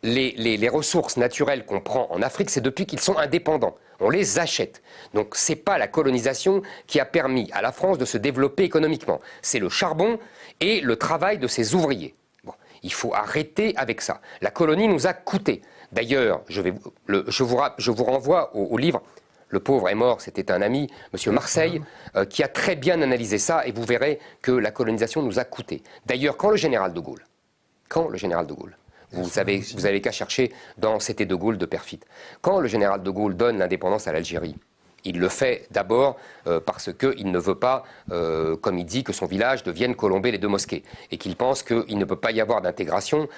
Les ressources naturelles qu'on prend en Afrique, c'est depuis qu'ils sont indépendants. On les achète. Donc, ce n'est pas la colonisation qui a permis à la France de se développer économiquement. C'est le charbon et le travail de ses ouvriers. Bon. Il faut arrêter avec ça. La colonie nous a coûté. D'ailleurs, je vous renvoie au livre « Le pauvre est mort », c'était un ami, M. Marseille, qui a très bien analysé ça, et vous verrez que la colonisation nous a coûté. D'ailleurs, quand le général de Gaulle, vous avez qu'à chercher dans « C'était de Gaulle » de Perfit, quand le général de Gaulle donne l'indépendance à l'Algérie, il le fait d'abord parce qu'il ne veut pas, comme il dit, que son village devienne Colombey les deux mosquées, et qu'il pense qu'il ne peut pas y avoir d'intégration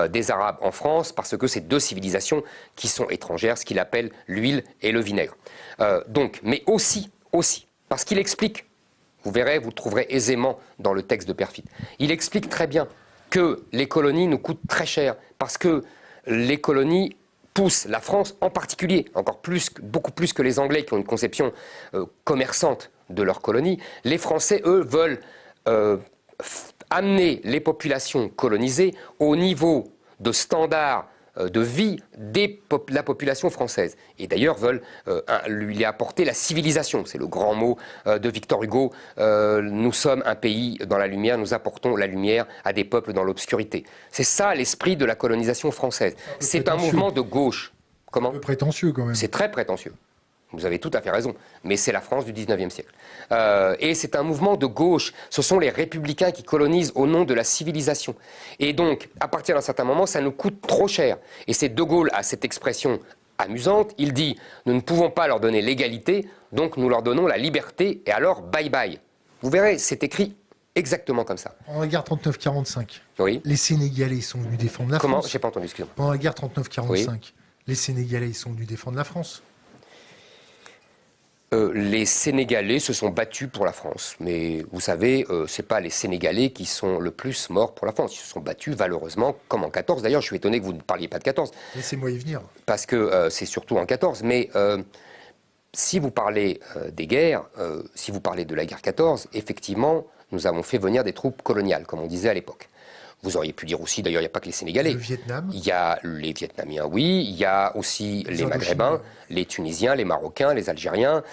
des Arabes en France parce que c'est deux civilisations qui sont étrangères, ce qu'il appelle l'huile et le vinaigre. Mais aussi, parce qu'il explique, vous verrez, vous le trouverez aisément dans le texte de Perfit, il explique très bien que les colonies nous coûtent très cher, parce que les colonies poussent la France en particulier, beaucoup plus que les Anglais qui ont une conception commerçante de leurs colonies. Les Français, eux, veulent amener les populations colonisées au niveau de standard de vie de la population française. Et d'ailleurs veulent lui apporter la civilisation. C'est le grand mot de Victor Hugo. Nous sommes un pays dans la lumière, nous apportons la lumière à des peuples dans l'obscurité. C'est ça l'esprit de la colonisation française. C'est un mouvement de gauche. Comment ? Un peu prétentieux quand même. C'est très prétentieux. Vous avez tout à fait raison, mais c'est la France du 19e siècle. Et c'est un mouvement de gauche. Ce sont les républicains qui colonisent au nom de la civilisation. Et donc, à partir d'un certain moment, ça nous coûte trop cher. Et c'est De Gaulle a cette expression amusante. Il dit « Nous ne pouvons pas leur donner l'égalité, donc nous leur donnons la liberté, et alors bye bye ». Vous verrez, c'est écrit exactement comme ça. Pendant la guerre 39-45, oui. Les Sénégalais sont venus défendre la France. Comment ? J'ai pas entendu, excusez-moi. Pendant la guerre 39-45, oui. Les Sénégalais sont venus défendre la France. Les Sénégalais se sont battus pour la France. Mais vous savez, ce n'est pas les Sénégalais qui sont le plus morts pour la France. Ils se sont battus valeureusement, comme en 14. D'ailleurs, je suis étonné que vous ne parliez pas de 14. Laissez-moi y venir. Parce que c'est surtout en 14. Mais si vous parlez des guerres, si vous parlez de la guerre 14, effectivement, nous avons fait venir des troupes coloniales, comme on disait à l'époque. Vous auriez pu dire aussi, d'ailleurs, il n'y a pas que les Sénégalais. Le Vietnam. Il y a les Vietnamiens, oui. Il y a aussi les Maghrébins, les Tunisiens, les Marocains, les Algériens.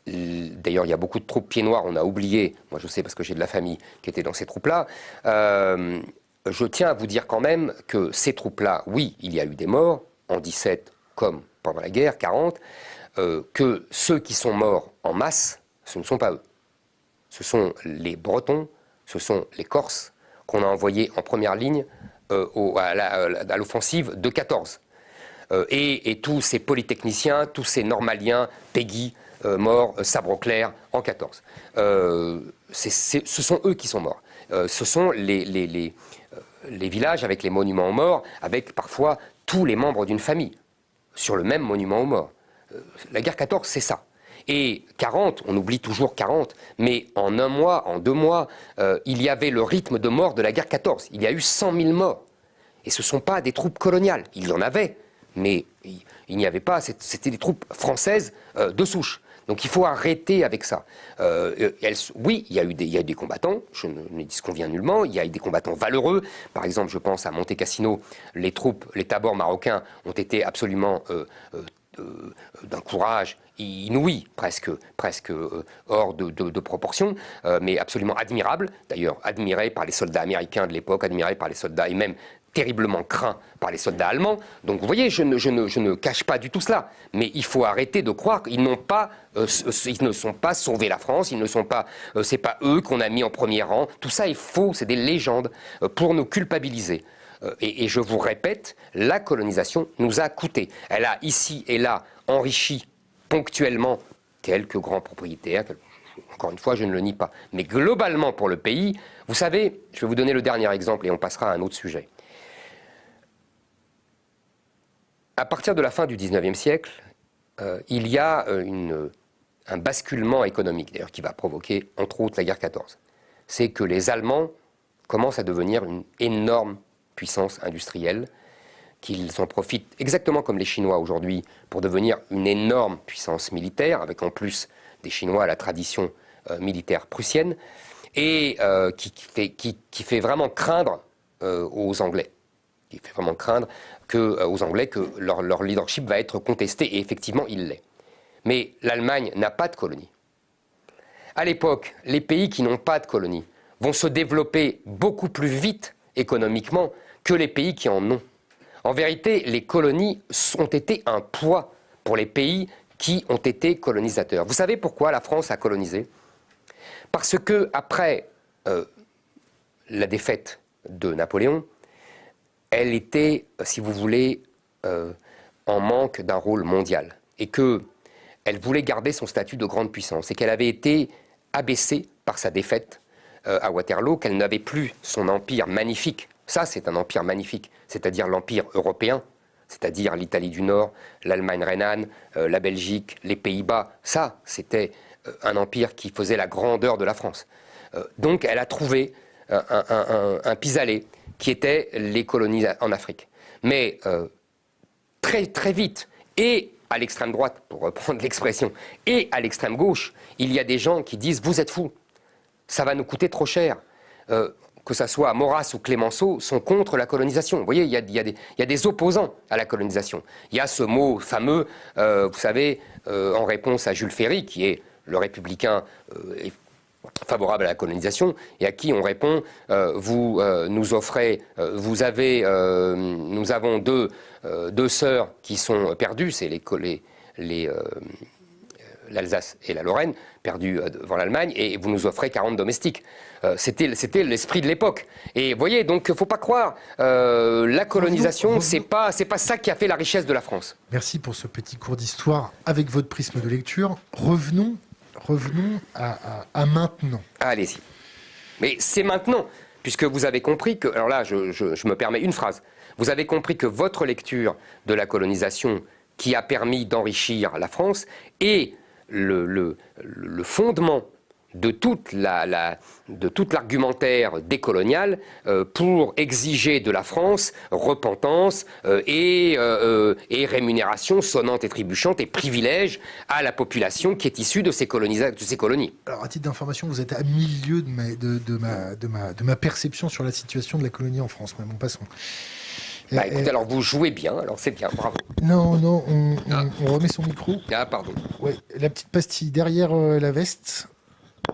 D'ailleurs, il y a beaucoup de troupes pieds noirs, on a oublié, moi je sais parce que j'ai de la famille qui était dans ces troupes-là. Je tiens à vous dire quand même que ces troupes-là, oui, il y a eu des morts, en 17 comme pendant la guerre, 40, que ceux qui sont morts en masse, ce ne sont pas eux. Ce sont les Bretons, ce sont les Corses, qu'on a envoyé en première ligne à l'offensive de 14. Et tous ces polytechniciens, tous ces normaliens, Peggy, morts, sabre au clair, en 14. Ce sont eux qui sont morts. Ce sont les villages avec les monuments aux morts, avec parfois tous les membres d'une famille, sur le même monument aux morts. La guerre 14, c'est ça. Et 40, on oublie toujours 40, mais en un mois, en 2 mois, il y avait le rythme de mort de la guerre 14. Il y a eu 100 000 morts. Et ce ne sont pas des troupes coloniales. Il y en avait, mais il n'y avait pas. C'était des troupes françaises de souche. Donc il faut arrêter avec ça. Oui, il y a eu des combattants, je ne disconviens nullement, il y a eu des combattants valeureux. Par exemple, je pense à Monte Cassino, les tabors marocains ont été absolument d'un courage inouï, presque hors de proportion, mais absolument admirable. D'ailleurs, admiré par les soldats américains de l'époque, admiré par les soldats, et même terriblement craint par les soldats allemands. Donc vous voyez, je ne cache pas du tout cela. Mais il faut arrêter de croire qu'ils ils ne sont pas sauvés la France, ils ne sont pas, c'est pas eux qu'on a mis en premier rang. Tout ça est faux, c'est des légendes pour nous culpabiliser. Et je vous répète, la colonisation nous a coûté. Elle a ici et là enrichi ponctuellement quelques grands propriétaires. Encore une fois, je ne le nie pas. Mais globalement pour le pays, vous savez, je vais vous donner le dernier exemple et on passera à un autre sujet. À partir de la fin du 19e siècle, il y a un basculement économique, d'ailleurs, qui va provoquer, entre autres, la guerre 14. C'est que les Allemands commencent à devenir une énorme puissance industrielle, qu'ils en profitent exactement comme les Chinois aujourd'hui pour devenir une énorme puissance militaire, avec en plus des Chinois à la tradition militaire prussienne, et qui fait vraiment craindre aux Anglais. Il fait vraiment craindre aux Anglais que leur leadership va être contesté, et effectivement, il l'est. Mais l'Allemagne n'a pas de colonie. À l'époque, les pays qui n'ont pas de colonie vont se développer beaucoup plus vite économiquement que les pays qui en ont. En vérité, les colonies ont été un poids pour les pays qui ont été colonisateurs. Vous savez pourquoi la France a colonisé? Parce que après la défaite de Napoléon, elle était, si vous voulez, en manque d'un rôle mondial. Et qu'elle voulait garder son statut de grande puissance. Et qu'elle avait été abaissée par sa défaite à Waterloo, qu'elle n'avait plus son empire magnifique. Ça, c'est un empire magnifique, c'est-à-dire l'empire européen, c'est-à-dire l'Italie du Nord, l'Allemagne rhénane, la Belgique, les Pays-Bas. Ça, c'était un empire qui faisait la grandeur de la France. Donc, elle a trouvé un pis-aller qui était les colonies en Afrique. Mais très, très vite, et à l'extrême droite, pour reprendre l'expression, et à l'extrême gauche, il y a des gens qui disent « vous êtes fous, ça va nous coûter trop cher ». Que ce soit Maurras ou Clémenceau, sont contre la colonisation. Vous voyez, il y a des opposants à la colonisation. Il y a ce mot fameux, vous savez, en réponse à Jules Ferry, qui est le républicain favorable à la colonisation, et à qui on répond nous avons deux sœurs qui sont perdues, c'est l'Alsace et la Lorraine, perdues devant l'Allemagne, et vous nous offrez 40 domestiques. C'était l'esprit de l'époque. Et vous voyez, donc, il ne faut pas croire, la colonisation, c'est pas ça qui a fait la richesse de la France. Merci pour ce petit cours d'histoire avec votre prisme de lecture. Revenons à maintenant. Allez-y. Mais c'est maintenant, puisque vous avez compris que... Alors là, je me permets une phrase. Vous avez compris que votre lecture de la colonisation qui a permis d'enrichir la France est le fondement de toute l'argumentaire décolonial pour exiger de la France repentance et rémunération sonnante et trébuchante et privilège à la population qui est issue de ces colonies. Alors, à titre d'information, vous êtes à milieu de ma perception sur la situation de la colonie en France. Mais bon, passons. Bah, écoutez, alors vous jouez bien, alors c'est bien, bravo. Non, on remet son micro. Ah, pardon. Ouais, la petite pastille derrière la veste.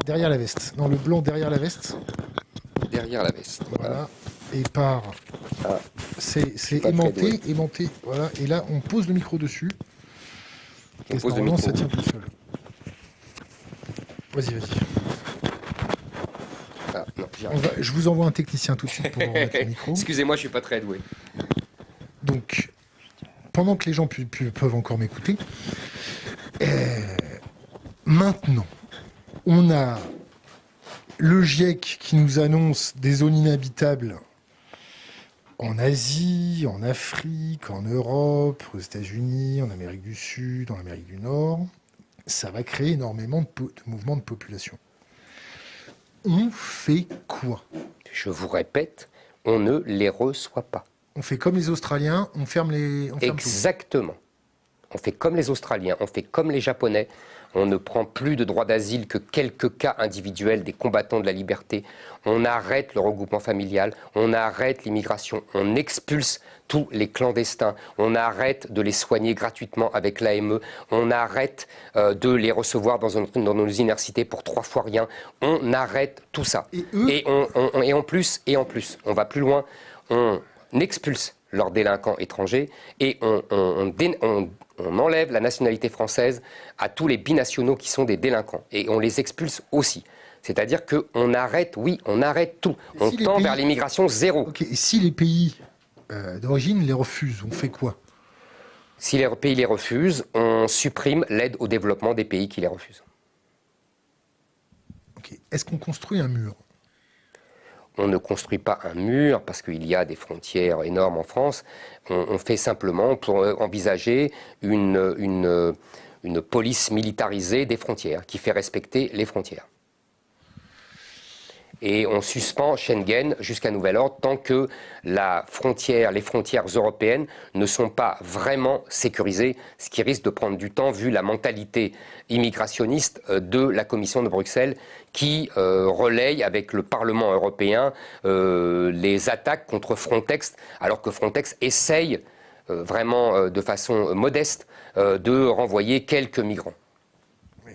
Derrière la veste. Non, le blanc derrière la veste. Derrière la veste. Voilà. Et par... Ah, c'est aimanté. Voilà. Et là, on pose le micro dessus. Et normalement, ça tient tout seul. Vas-y. Ah, non, je vous envoie un technicien tout de suite pour remettre le micro. Excusez-moi, je ne suis pas très doué. Donc, pendant que les gens peuvent encore m'écouter, maintenant, on a le GIEC qui nous annonce des zones inhabitables en Asie, en Afrique, en Europe, aux États-Unis, en Amérique du Sud, en Amérique du Nord. Ça va créer énormément de mouvements de population. On fait quoi? Je vous répète, on ne les reçoit pas. On fait comme les Australiens, on ferme Exactement. On fait comme les Australiens, on fait comme les Japonais. On ne prend plus de droit d'asile que quelques cas individuels des combattants de la liberté. On arrête le regroupement familial, on arrête l'immigration, on expulse tous les clandestins, on arrête de les soigner gratuitement avec l'AME, on arrête de les recevoir dans nos universités pour 3 fois rien, on arrête tout ça. Et en plus, on va plus loin, on expulse leurs délinquants étrangers et on enlève la nationalité française à tous les binationaux qui sont des délinquants. Et on les expulse aussi. C'est-à-dire qu'on arrête, on arrête tout. On tend vers l'immigration zéro. Ok, et si les pays d'origine les refusent, on fait quoi? Si les pays les refusent, on supprime l'aide au développement des pays qui les refusent. Ok. Est-ce qu'on construit un mur? On ne construit pas un mur parce qu'il y a des frontières énormes en France. On fait simplement pour envisager une police militarisée des frontières qui fait respecter les frontières. Et on suspend Schengen jusqu'à nouvel ordre tant que les frontières européennes ne sont pas vraiment sécurisées, ce qui risque de prendre du temps vu la mentalité immigrationniste de la Commission de Bruxelles qui relaye avec le Parlement européen les attaques contre Frontex, alors que Frontex essaye vraiment de façon modeste de renvoyer quelques migrants. Oui.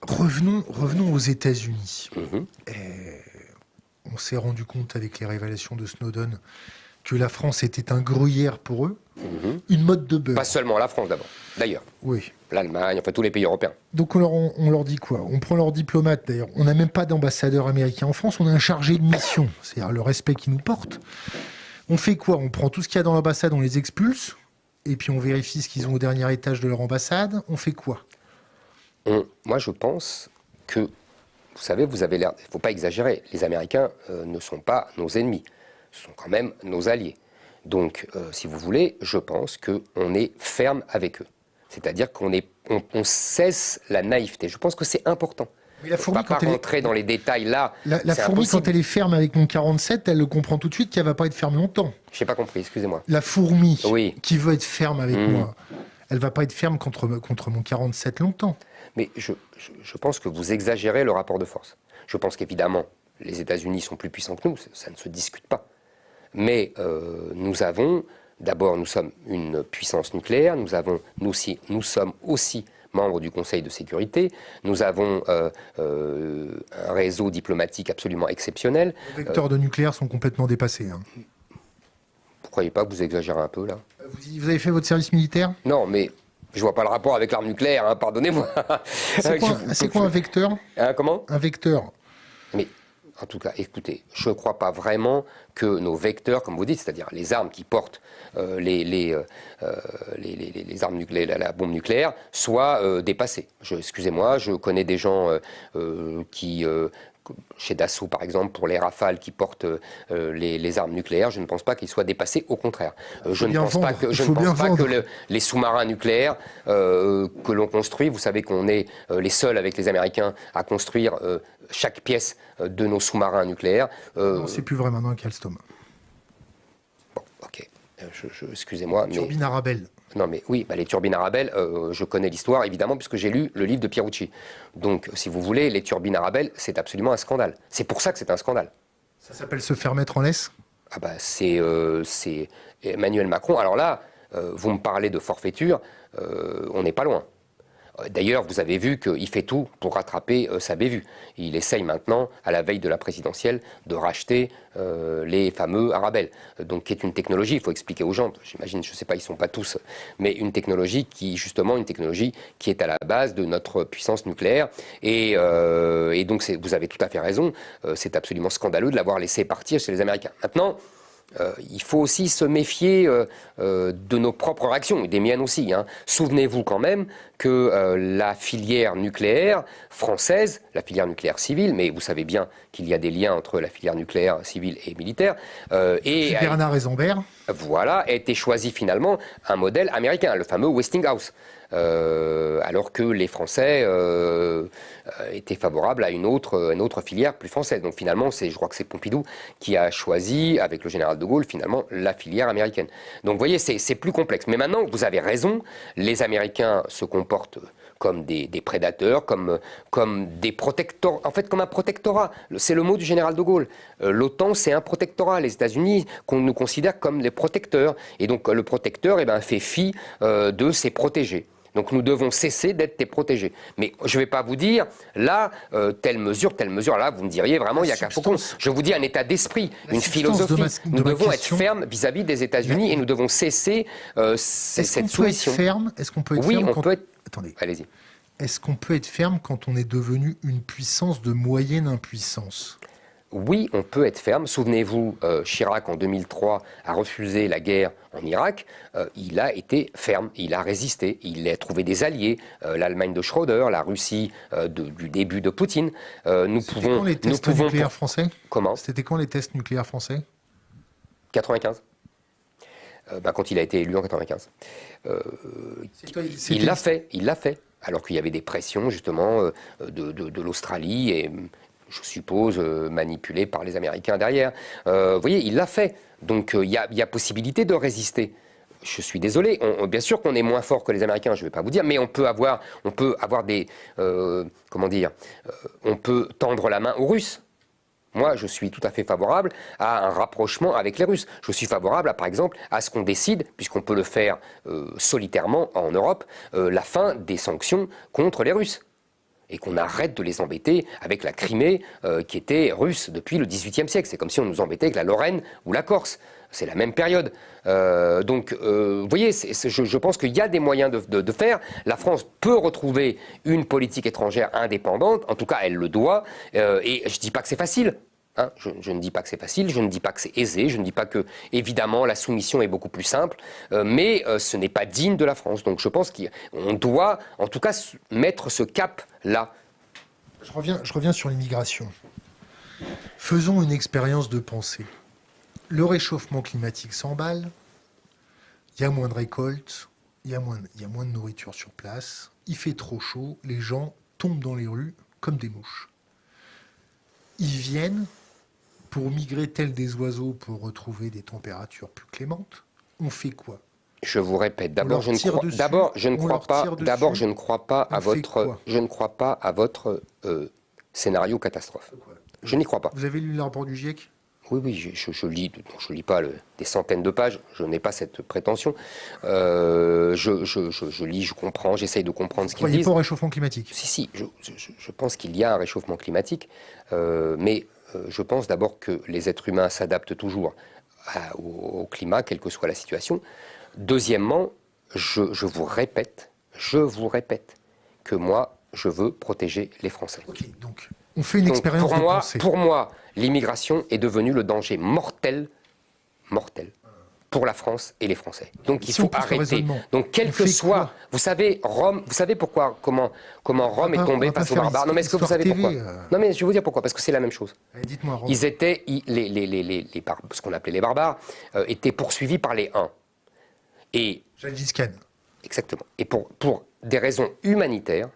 Revenons aux États-Unis. on s'est rendu compte avec les révélations de Snowden que la France était un gruyère pour eux, une mode de beurre. Pas seulement la France d'abord, d'ailleurs. Oui. L'Allemagne, enfin tous les pays européens. Donc on leur dit quoi? On prend leurs diplomates, d'ailleurs. On n'a même pas d'ambassadeur américain en France, on a un chargé de mission, c'est-à-dire le respect qu'ils nous portent. On fait quoi? On prend tout ce qu'il y a dans l'ambassade, on les expulse, et puis on vérifie ce qu'ils ont au dernier étage de leur ambassade. On fait quoi? Moi, je pense que, vous savez, vous avez l'air... Il ne faut pas exagérer. Les Américains ne sont pas nos ennemis. Ce sont quand même nos alliés. Donc, si vous voulez, je pense qu'on est ferme avec eux. C'est-à-dire qu'on cesse la naïveté. Je pense que c'est important. Mais la fourmi, on ne va pas rentrer dans les détails là. La fourmi, quand elle est ferme avec mon 47, elle le comprend tout de suite qu'elle ne va pas être ferme longtemps. Je n'ai pas compris, excusez-moi. La fourmi oui. qui veut être ferme avec moi, elle ne va pas être ferme contre mon 47 longtemps. Mais je pense que vous exagérez le rapport de force. Je pense qu'évidemment, les États-Unis sont plus puissants que nous, ça ne se discute pas. Mais nous sommes une puissance nucléaire, nous sommes aussi membres du Conseil de sécurité, nous avons un réseau diplomatique absolument exceptionnel. Les vecteurs de nucléaire sont complètement dépassés. Hein. Vous ne croyez pas que vous exagérez un peu là? Vous avez fait votre service militaire? Non, mais je vois pas le rapport avec l'arme nucléaire, hein, pardonnez-moi. C'est quoi un vecteur? Comment? Un vecteur. Mais en tout cas, écoutez, je ne crois pas vraiment que nos vecteurs, comme vous dites, c'est-à-dire les armes qui portent les armes nucléaires, la bombe nucléaire, soient dépassées. Excusez-moi, je connais des gens qui... chez Dassault, par exemple, pour les Rafales qui portent les armes nucléaires, je ne pense pas qu'ils soient dépassés, au contraire. Je ne pense pas que les sous-marins nucléaires que l'on construit, vous savez qu'on est les seuls avec les Américains à construire chaque pièce de nos sous-marins nucléaires. Non, c'est plus vrai maintenant qu'Alstom. Bon, ok. Excusez-moi. Turbine Arabelle. Non mais oui, les turbines Arabelle, je connais l'histoire évidemment puisque j'ai lu le livre de Pierucci. Donc si vous voulez, les turbines Arabelle, c'est absolument un scandale. C'est pour ça que c'est un scandale. Ça s'appelle se faire mettre en laisse? Ah bah c'est Emmanuel Macron. Alors là, vous me parlez de forfaiture, on n'est pas loin. D'ailleurs, vous avez vu qu'il fait tout pour rattraper sa bévue. Il essaye maintenant, à la veille de la présidentielle, de racheter les fameux Arabelle. Donc, qui est une technologie, il faut expliquer aux gens, j'imagine, je ne sais pas, ils ne sont pas tous, mais une technologie qui est à la base de notre puissance nucléaire. Et donc, vous avez tout à fait raison, c'est absolument scandaleux de l'avoir laissé partir chez les Américains. Maintenant, il faut aussi se méfier de nos propres réactions, et des miennes aussi. Hein. Souvenez-vous quand même que la filière nucléaire française, la filière nucléaire civile, mais vous savez bien qu'il y a des liens entre la filière nucléaire civile et militaire, et Bernard Eisenberg. Voilà, a été choisi finalement un modèle américain, le fameux Westinghouse. Alors que les Français étaient favorables à une autre filière plus française. Donc finalement, je crois que c'est Pompidou qui a choisi, avec le général de Gaulle, finalement, la filière américaine. Donc vous voyez, c'est plus complexe. Mais maintenant, vous avez raison, les Américains se comportent comme des prédateurs, comme des protecteurs, en fait comme un protectorat. C'est le mot du général de Gaulle. L'OTAN, c'est un protectorat. Les États-Unis, qu'on nous considère comme les protecteurs. Et donc le protecteur fait fi de ses protégés. Donc nous devons cesser d'être des protégés. Mais je ne vais pas vous dire, là, telle mesure, là, vous me diriez vraiment, il n'y a qu'à Faucon. Je vous dis un état d'esprit, une philosophie. Nous devons être fermes vis-à-vis des États-Unis et nous devons cesser cette soumission. Est-ce qu'on peut être ferme? Oui, on peut être... Attendez. Allez-y. Est-ce qu'on peut être ferme quand on est devenu une puissance de moyenne impuissance? Oui, on peut être ferme. Souvenez-vous, Chirac, en 2003, a refusé la guerre en Irak. Il a été ferme, il a résisté, il a trouvé des alliés, l'Allemagne de Schröder, la Russie du début de Poutine. C'était quand les tests nucléaires français? Comment? C'était quand les tests nucléaires français? 95. Quand il a été élu en 95. Il l'a fait, alors qu'il y avait des pressions, justement, de l'Australie et... je suppose, manipulé par les Américains derrière. Vous voyez, il l'a fait. Donc, il y a possibilité de résister. Je suis désolé. Bien sûr qu'on est moins fort que les Américains, je ne vais pas vous dire, mais on peut avoir des... on peut tendre la main aux Russes. Moi, je suis tout à fait favorable à un rapprochement avec les Russes. Je suis favorable, par exemple, à ce qu'on décide, puisqu'on peut le faire solitairement en Europe, la fin des sanctions contre les Russes. et qu'on arrête de les embêter avec la Crimée qui était russe depuis le XVIIIe siècle. C'est comme si on nous embêtait avec la Lorraine ou la Corse. C'est la même période. Vous voyez, je pense qu'il y a des moyens de faire. La France peut retrouver une politique étrangère indépendante. En tout cas, elle le doit. Et je ne dis pas que c'est facile. Hein, je ne dis pas que c'est facile, je ne dis pas que c'est aisé, je ne dis pas que, évidemment, la soumission est beaucoup plus simple, mais ce n'est pas digne de la France. Donc je pense qu'on doit, en tout cas, mettre ce cap-là. Je reviens sur l'immigration. Faisons une expérience de pensée. Le réchauffement climatique s'emballe, il y a moins de récoltes, il y a moins de nourriture sur place, il fait trop chaud, les gens tombent dans les rues comme des mouches. Ils viennent pour migrer tels des oiseaux pour retrouver des températures plus clémentes. On fait quoi? Je vous répète, d'abord je ne crois pas à votre scénario catastrophe. Je n'y crois pas. Vous avez lu le rapport du GIEC? Oui, je lis pas des centaines de pages, je n'ai pas cette prétention. Je lis, je comprends, j'essaye de comprendre ce qu'ils disent. Vous ne croyez pas au réchauffement climatique? Si, je pense qu'il y a un réchauffement climatique, mais je pense d'abord que les êtres humains s'adaptent toujours au climat, quelle que soit la situation. Deuxièmement, je vous répète que moi, je veux protéger les Français. Ok, donc on fait une expérience de pensée. Pour moi, l'immigration est devenue le danger mortel pour la France et les Français. Donc il faut arrêter. Donc quel que soit, vous savez comment Rome est tombée face aux barbares. Non mais est-ce que vous savez pourquoi? Non mais je vais vous dire pourquoi, parce que c'est la même chose. Dites-moi, Rome. Ils étaient ce qu'on appelait les barbares étaient poursuivis par les Huns. Et Gengis Khan. Exactement. Et pour des raisons humanitaires,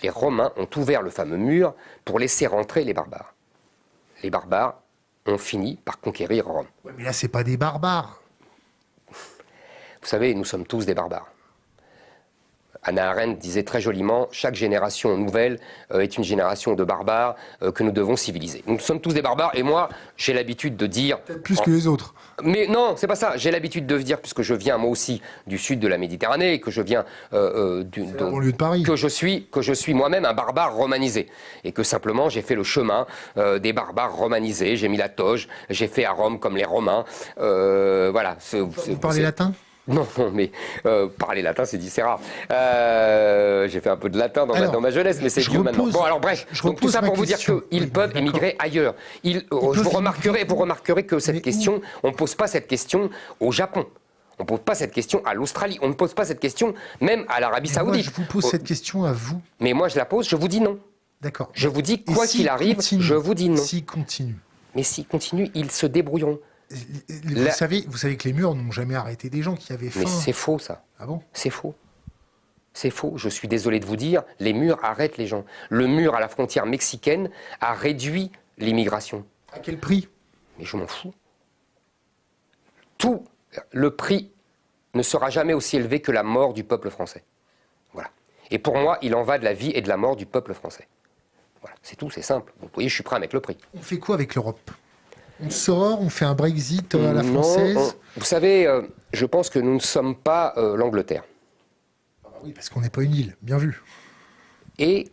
les Romains ont ouvert le fameux mur pour laisser rentrer les barbares. Les barbares ont fini par conquérir Rome. Ouais, mais là, c'est pas des barbares. Vous savez, nous sommes tous des barbares. Hannah Arendt disait très joliment, chaque génération nouvelle est une génération de barbares que nous devons civiliser. Nous sommes tous des barbares et moi, j'ai l'habitude de dire... Peut-être plus que les autres. Mais non, c'est pas ça. J'ai l'habitude de dire, puisque je viens moi aussi du sud de la Méditerranée, que je viens de Paris. que je suis moi-même un barbare romanisé. Et que simplement, j'ai fait le chemin des barbares romanisés. J'ai mis la toge, j'ai fait à Rome comme les Romains. Voilà. Vous parlez latin ? Non, mais parler latin, c'est rare. J'ai fait un peu de latin dans ma jeunesse, mais c'est vieux maintenant. Bon, alors bref, donc tout ça pour vous dire qu'ils peuvent émigrer ailleurs. Vous remarquerez que cette question, on ne pose pas cette question au Japon. On ne pose pas cette question à l'Australie. On ne pose pas cette question même à l'Arabie Saoudite. Moi, je vous pose cette question à vous. Mais moi, je la pose, je vous dis non. D'accord. Je vous dis, quoi qu'il arrive, je vous dis non. S'ils continuent. Mais s'ils continuent, ils se débrouilleront. Vous savez que les murs n'ont jamais arrêté des gens qui avaient faim. Mais c'est faux, ça. Ah bon? C'est faux. C'est faux. Je suis désolé de vous dire, les murs arrêtent les gens. Le mur à la frontière mexicaine a réduit l'immigration. À quel prix? Mais je m'en fous. Le prix ne sera jamais aussi élevé que la mort du peuple français. Voilà. Et pour moi, il en va de la vie et de la mort du peuple français. Voilà. C'est tout, c'est simple. Vous voyez, je suis prêt à mettre le prix. On fait quoi avec l'Europe? On sort, on fait un Brexit à la française? Vous savez, je pense que nous ne sommes pas l'Angleterre. Oui, parce qu'on n'est pas une île, bien vu. Et,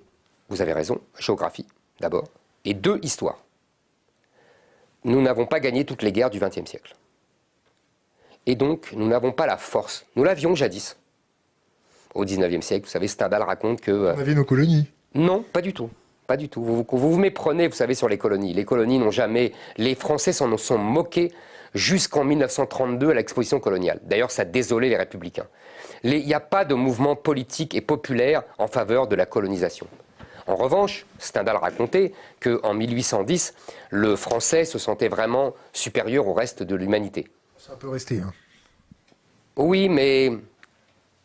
vous avez raison, géographie, d'abord, et 2, histoire. Nous n'avons pas gagné toutes les guerres du XXe siècle. Et donc, nous n'avons pas la force. Nous l'avions jadis. Au XIXe siècle, vous savez, Stendhal raconte que... On avait nos colonies. Non, pas du tout. Pas du tout. Vous méprenez, vous savez, sur les colonies. Les colonies n'ont jamais... Les Français s'en sont moqués jusqu'en 1932 à l'exposition coloniale. D'ailleurs, ça a désolé les républicains. Il n'y a pas de mouvement politique et populaire en faveur de la colonisation. En revanche, Stendhal racontait qu'en 1810, le Français se sentait vraiment supérieur au reste de l'humanité. Ça peut rester, hein. Oui, mais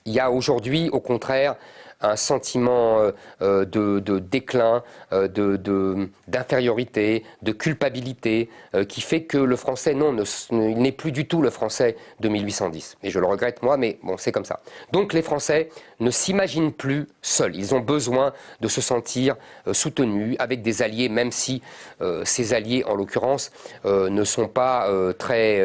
il y a aujourd'hui, au contraire, un sentiment de déclin, d'infériorité, de culpabilité, qui fait que le français, il n'est plus du tout le français de 1810. Et je le regrette moi, mais bon, c'est comme ça. Donc les Français ne s'imaginent plus seuls. Ils ont besoin de se sentir soutenus avec des alliés, même si ces alliés, en l'occurrence, ne sont pas très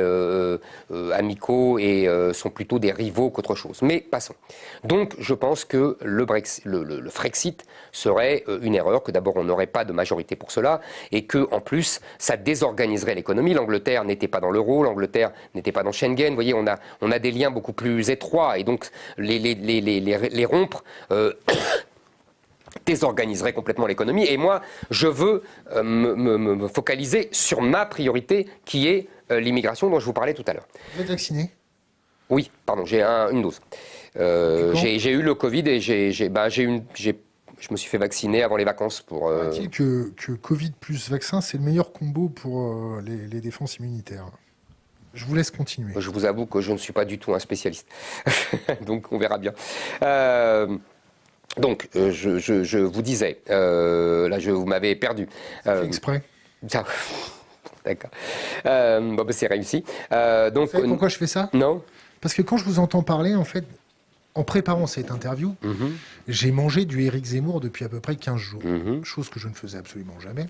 amicaux et sont plutôt des rivaux qu'autre chose. Mais passons. Donc je pense que le le Frexit serait une erreur, que d'abord on n'aurait pas de majorité pour cela, et que en plus ça désorganiserait l'économie. L'Angleterre n'était pas dans l'euro, l'Angleterre n'était pas dans Schengen. Vous voyez, on a des liens beaucoup plus étroits, et donc les rompre désorganiserait complètement l'économie. Et moi, je veux me focaliser sur ma priorité, qui est l'immigration dont je vous parlais tout à l'heure. Vous êtes vacciné? Oui, pardon, j'ai une dose. J'ai eu le Covid et je me suis fait vacciner avant les vacances pour... Paraît-il que Covid plus vaccin, c'est le meilleur combo pour les défenses immunitaires. Je vous laisse continuer. Je vous avoue que je ne suis pas du tout un spécialiste. Donc, on verra bien. Donc, je vous disais, là, vous m'avez perdu. C'est exprès. D'accord. Bon, ben, c'est réussi. Donc, vous savez pourquoi je fais ça? Non. Parce que quand je vous entends parler, en fait, en préparant cette interview, j'ai mangé du Éric Zemmour depuis à peu près 15 jours. Chose que je ne faisais absolument jamais.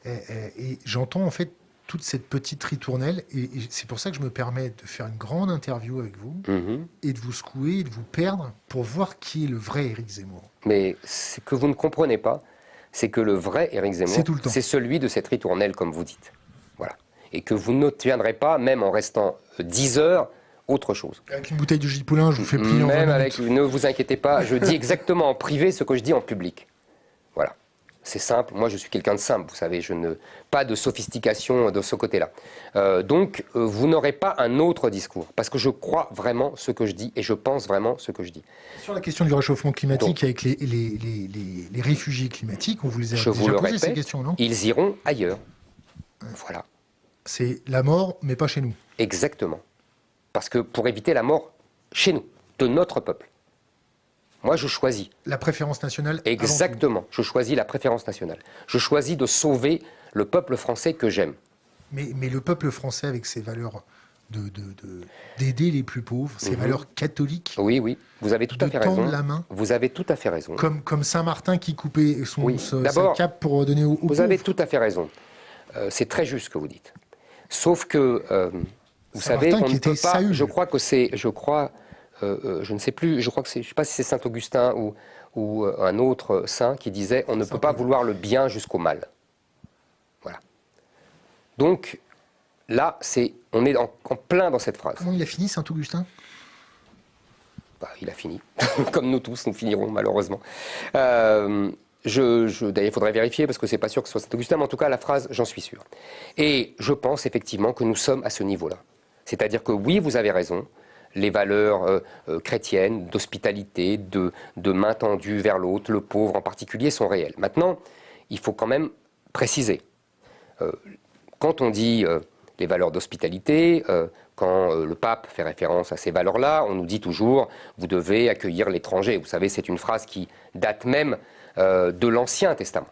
Et j'entends, en fait, toute cette petite ritournelle. Et c'est pour ça que je me permets de faire une grande interview avec vous et de vous secouer et de vous perdre pour voir qui est le vrai Éric Zemmour. Mais ce que vous ne comprenez pas, c'est que le vrai Éric Zemmour, c'est celui de cette ritournelle, comme vous dites. Voilà. Et que vous n'obtiendrez pas, même en restant 10 heures, autre chose. Avec une bouteille de J. Poulain, je vous fais plier en 20 minutes. Ne vous inquiétez pas, je dis exactement en privé ce que je dis en public. Voilà. C'est simple, moi je suis quelqu'un de simple, vous savez, pas de sophistication de ce côté-là. Donc, vous n'aurez pas un autre discours, parce que je crois vraiment ce que je dis, et je pense vraiment ce que je dis. Sur la question du réchauffement climatique, donc, avec les réfugiés climatiques, on vous les a déjà posé ces questions, non? Ils iront ailleurs. Voilà. C'est la mort, mais pas chez nous. Exactement. Parce que pour éviter la mort chez nous, de notre peuple. Moi, je choisis. La préférence nationale. Exactement. Je choisis la préférence nationale. Je choisis de sauver le peuple français que j'aime. Mais le peuple français, avec ses valeurs d'aider les plus pauvres, ses valeurs catholiques. Oui, oui. Vous avez tout à fait raison. La main. Vous avez tout à fait raison. Comme Saint-Martin qui coupait sa cape pour donner aux pauvres. Vous avez tout à fait raison. C'est très juste ce que vous dites. Sauf que, vous savez, on ne peut pas... Saül. Je crois que c'est... je ne sais plus, je ne sais pas si c'est Saint Augustin ou un autre saint qui disait « On ne peut pas vouloir le bien jusqu'au mal ». Voilà. Donc, là, on est en plein dans cette phrase. Comment il a fini, Saint Augustin? Il a fini. Comme nous tous, nous finirons, malheureusement. D'ailleurs, il faudrait vérifier, parce que c'est pas sûr que ce soit Saint Augustin, mais en tout cas, la phrase, j'en suis sûr. Et je pense effectivement que nous sommes à ce niveau-là. C'est-à-dire que oui, vous avez raison, les valeurs chrétiennes, d'hospitalité, de main tendue vers l'autre, le pauvre en particulier, sont réelles. Maintenant, il faut quand même préciser. Quand on dit les valeurs d'hospitalité, quand le pape fait référence à ces valeurs-là, on nous dit toujours « vous devez accueillir l'étranger ». Vous savez, c'est une phrase qui date même de l'Ancien Testament.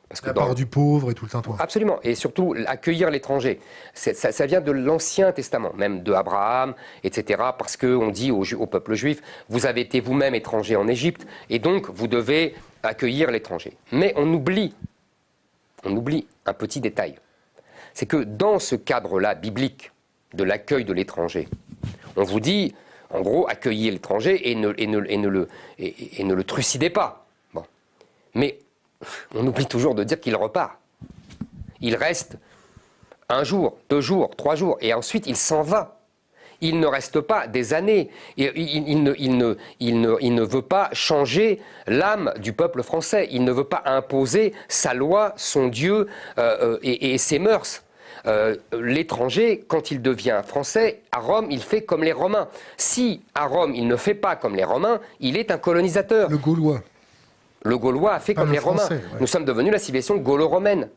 Parce que la part du pauvre et tout le tintouin. Absolument, et surtout accueillir l'étranger. Ça vient de l'Ancien Testament, même de Abraham, etc. Parce qu'on dit au peuple juif, vous avez été vous-même étranger en Égypte, et donc vous devez accueillir l'étranger. Mais on oublie un petit détail. C'est que dans ce cadre-là biblique de l'accueil de l'étranger, on vous dit, en gros, accueillez l'étranger et ne le trucidez pas. Bon. Mais on oublie toujours de dire qu'il repart. Il reste 1 jour, 2 jours, 3 jours, et ensuite il s'en va. Il ne reste pas des années. Il ne veut pas changer l'âme du peuple français. Il ne veut pas imposer sa loi, son Dieu et ses mœurs. L'étranger, quand il devient français, à Rome, il fait comme les Romains. Si à Rome, il ne fait pas comme les Romains, il est un colonisateur. Le Gaulois. Le Gaulois a fait comme les Romains. Ouais. Nous sommes devenus la civilisation gallo-romaine.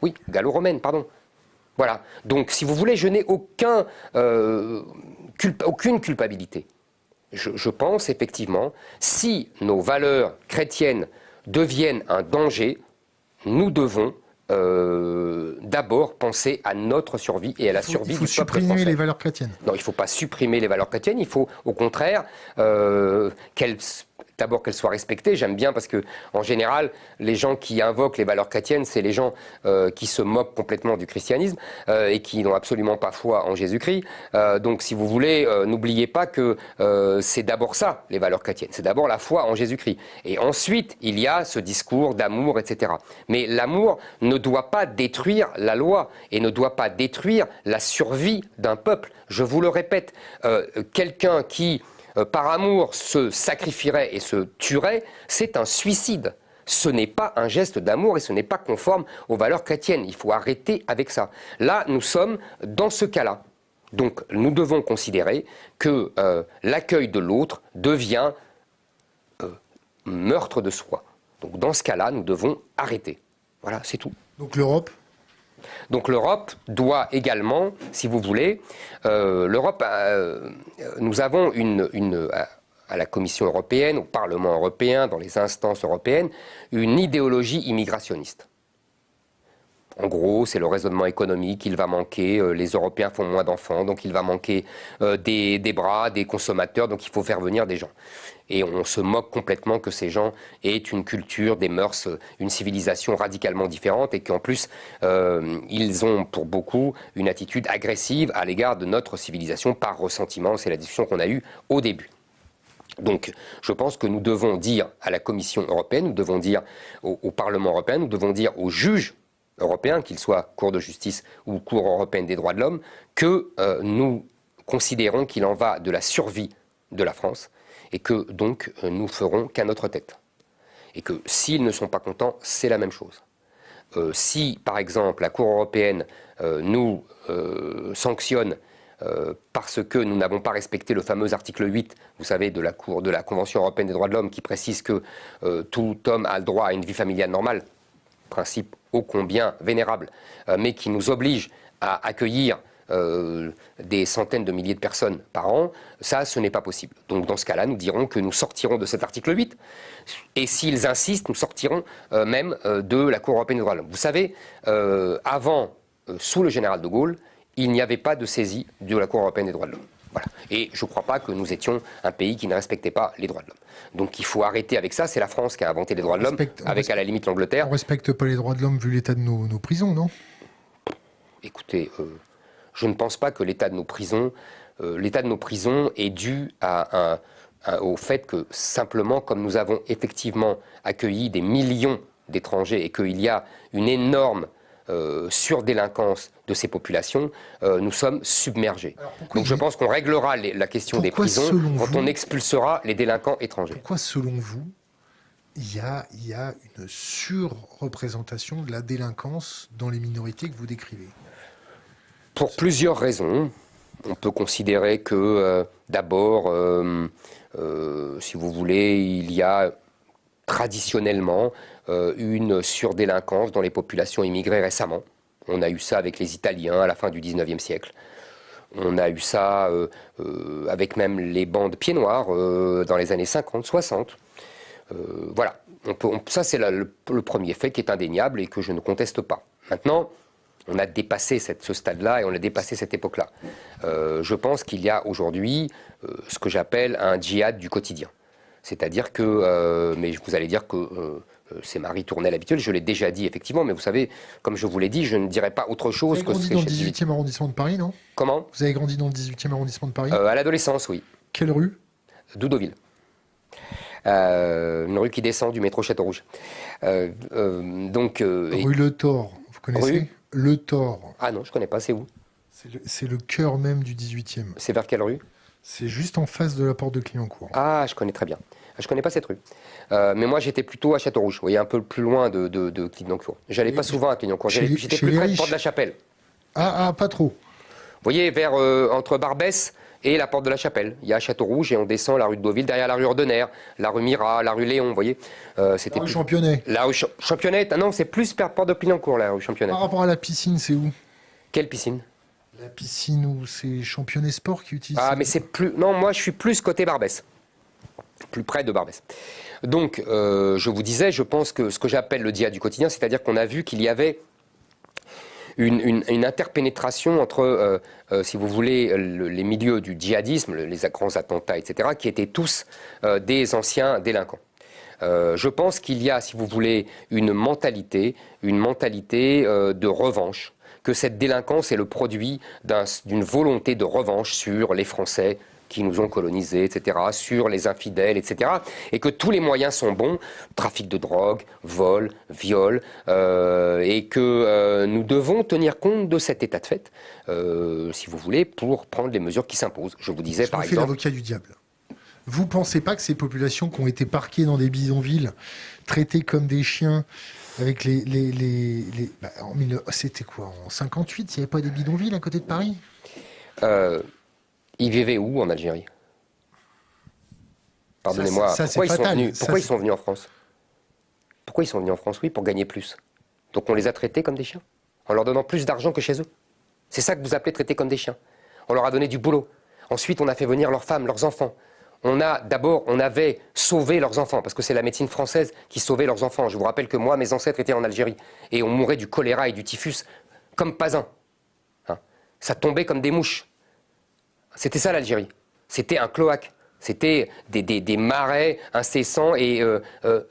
Oui, gallo-romaine, pardon. Voilà. Donc, si vous voulez, je n'ai aucune culpabilité. Je pense effectivement, si nos valeurs chrétiennes deviennent un danger, nous devons d'abord penser à notre survie et à la survie du peuple français. Il faut supprimer les valeurs chrétiennes. Non, il ne faut pas supprimer les valeurs chrétiennes, il faut au contraire d'abord qu'elles soient respectées. J'aime bien parce que, en général, les gens qui invoquent les valeurs chrétiennes, c'est les gens qui se moquent complètement du christianisme et qui n'ont absolument pas foi en Jésus-Christ. Donc, si vous voulez, n'oubliez pas que c'est d'abord ça, les valeurs chrétiennes. C'est d'abord la foi en Jésus-Christ. Et ensuite, il y a ce discours d'amour, etc. Mais l'amour ne doit pas détruire la loi et ne doit pas détruire la survie d'un peuple. Je vous le répète, quelqu'un qui par amour se sacrifierait et se tuerait, c'est un suicide. Ce n'est pas un geste d'amour et ce n'est pas conforme aux valeurs chrétiennes. Il faut arrêter avec ça. Là, nous sommes dans ce cas-là. Donc, nous devons considérer que l'accueil de l'autre devient meurtre de soi. Donc, dans ce cas-là, nous devons arrêter. Voilà, c'est tout. Donc l'Europe ? Donc l'Europe doit également, si vous voulez, nous avons à la Commission européenne, au Parlement européen, dans les instances européennes, une idéologie immigrationniste. En gros, c'est le raisonnement économique, il va manquer, les Européens font moins d'enfants, donc il va manquer des bras, des consommateurs, donc il faut faire venir des gens. Et on se moque complètement que ces gens aient une culture, des mœurs, une civilisation radicalement différente et qu'en plus, ils ont pour beaucoup une attitude agressive à l'égard de notre civilisation par ressentiment. C'est la discussion qu'on a eue au début. Donc, je pense que nous devons dire à la Commission européenne, nous devons dire au Parlement européen, nous devons dire aux juges européens, qu'ils soient Cour de justice ou Cour européenne des droits de l'homme, que nous considérons qu'il en va de la survie de la France et que donc nous ferons qu'à notre tête. Et que s'ils ne sont pas contents, c'est la même chose. Si, par exemple, la Cour européenne nous sanctionne parce que nous n'avons pas respecté le fameux article 8, vous savez, de la Convention européenne des droits de l'homme qui précise que tout homme a le droit à une vie familiale normale, principe ô combien vénérable, mais qui nous oblige à accueillir des centaines de milliers de personnes par an, ça, ce n'est pas possible. Donc dans ce cas-là, nous dirons que nous sortirons de cet article 8, et s'ils insistent, nous sortirons même de la Cour européenne des droits de l'homme. Vous savez, avant, sous le général de Gaulle, il n'y avait pas de saisie de la Cour européenne des droits de l'homme. Voilà. Et je ne crois pas que nous étions un pays qui ne respectait pas les droits de l'homme. Donc il faut arrêter avec ça. C'est la France qui a inventé les droits de l'homme, avec à la limite l'Angleterre. On ne respecte pas les droits de l'homme vu l'état de nos prisons, non ? Écoutez, je ne pense pas que l'état de nos prisons est dû au fait que simplement, comme nous avons effectivement accueilli des millions d'étrangers et qu'il y a une énorme surdélinquance de ces populations, nous sommes submergés. Donc je pense qu'on réglera la question des prisons quand on expulsera les délinquants étrangers. Pourquoi, selon vous, il y a une surreprésentation de la délinquance dans les minorités que vous décrivez ? Pour plusieurs raisons. On peut considérer que, d'abord, si vous voulez, il y a traditionnellement une surdélinquance dans les populations immigrées récemment. On a eu ça avec les Italiens à la fin du 19e siècle. On a eu ça avec même les bandes pieds noirs dans les années 50, 60. Voilà. Ça, c'est le premier fait qui est indéniable et que je ne conteste pas. Maintenant, on a dépassé ce stade-là et on a dépassé cette époque-là. Je pense qu'il y a aujourd'hui ce que j'appelle un djihad du quotidien. C'est-à-dire que, mais vous allez dire que c'est Marie Tournelle habituelle, je l'ai déjà dit effectivement, mais vous savez, comme je vous l'ai dit, je ne dirais pas autre chose que ce que j'ai dit. Vous avez grandi dans le 18e arrondissement de Paris, non ? Comment ? Vous avez grandi dans le 18e arrondissement de Paris ? À l'adolescence, oui. Quelle rue ? Doudoville. Une rue qui descend du métro Château-Rouge. Rue Le Thor, vous connaissez ? Rue Le Thor. Ah non, je ne connais pas, c'est où ? C'est le cœur même du 18e. C'est vers quelle rue ? C'est juste en face de la porte de Clignancourt. Ah, je connais très bien. Je ne connais pas cette rue. Mais moi, j'étais plutôt à Château-Rouge, vous voyez, un peu plus loin de Clignancourt. J'allais pas souvent à Clignancourt. J'étais plus près de Porte de la Chapelle. Ah, pas trop. Vous voyez, entre Barbès et la Porte de la Chapelle. Il y a Château-Rouge et on descend la rue de Deauville, derrière la rue Ordener, la rue Mira, la rue Léon, vous voyez. C'était la rue Championnet. La rue Championnet, non, c'est plus vers Porte de Clignancourt, la rue Championnet. Par rapport à la piscine, c'est où ? Quelle piscine ? La piscine où c'est Championnet Sport qui utilise. Ah, mais c'est plus. Non, moi je suis plus côté Barbès. Plus près de Barbès. Donc, je vous disais, je pense que ce que j'appelle le djihad du quotidien, c'est-à-dire qu'on a vu qu'il y avait une interpénétration entre, si vous voulez, les milieux du djihadisme, les grands attentats, etc., qui étaient tous des anciens délinquants. Je pense qu'il y a, si vous voulez, une mentalité de revanche, que cette délinquance est le produit d'une volonté de revanche sur les Français qui nous ont colonisés, etc., sur les infidèles, etc., et que tous les moyens sont bons, trafic de drogue, vol, viol, et que nous devons tenir compte de cet état de fait, si vous voulez, pour prendre les mesures qui s'imposent. Je vous disais, par exemple... l'avocat du diable. Vous ne pensez pas que ces populations qui ont été parquées dans des bidonvilles, traitées comme des chiens, avec c'était quoi, en 58, il n'y avait pas des bidonvilles à côté de Paris? Ils vivaient où en Algérie? Pardonnez-moi, pourquoi ils sont venus en France? Pourquoi ils sont venus en France? Oui, pour gagner plus. Donc on les a traités comme des chiens, en leur donnant plus d'argent que chez eux. C'est ça que vous appelez traiter comme des chiens. On leur a donné du boulot. Ensuite, on a fait venir leurs femmes, leurs enfants. On avait sauvé leurs enfants, parce que c'est la médecine française qui sauvait leurs enfants. Je vous rappelle que moi, mes ancêtres étaient en Algérie, et on mourait du choléra et du typhus comme pas un. Hein. Ça tombait comme des mouches. C'était ça l'Algérie. C'était un cloaque. C'était des marais incessants, et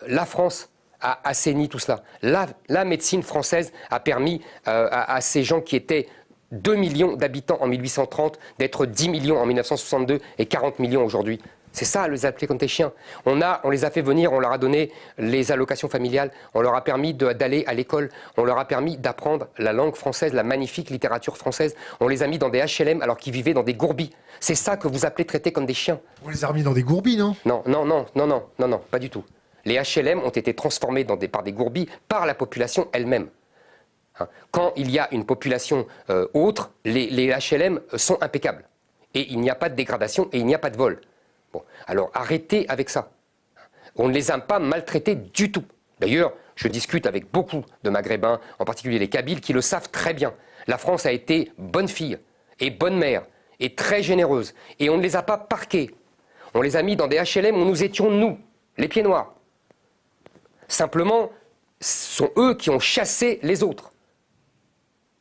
la France a assaini tout cela. La médecine française a permis à ces gens qui étaient 2 millions d'habitants en 1830 d'être 10 millions en 1962 et 40 millions aujourd'hui. C'est ça, les appeler comme des chiens. On les a fait venir, on leur a donné les allocations familiales, on leur a permis d'aller à l'école, on leur a permis d'apprendre la langue française, la magnifique littérature française. On les a mis dans des HLM alors qu'ils vivaient dans des gourbis. C'est ça que vous appelez traiter comme des chiens. On les a remis dans des gourbis, non? Non, pas du tout. Les HLM ont été transformés par des gourbis par la population elle-même. Quand il y a une population autre, les HLM sont impeccables. Et il n'y a pas de dégradation et il n'y a pas de vol. Bon, alors arrêtez avec ça. On ne les a pas maltraités du tout. D'ailleurs, je discute avec beaucoup de Maghrébins, en particulier les Kabyles, qui le savent très bien. La France a été bonne fille et bonne mère et très généreuse. Et on ne les a pas parqués. On les a mis dans des HLM où nous étions, nous, les pieds noirs. Simplement, ce sont eux qui ont chassé les autres.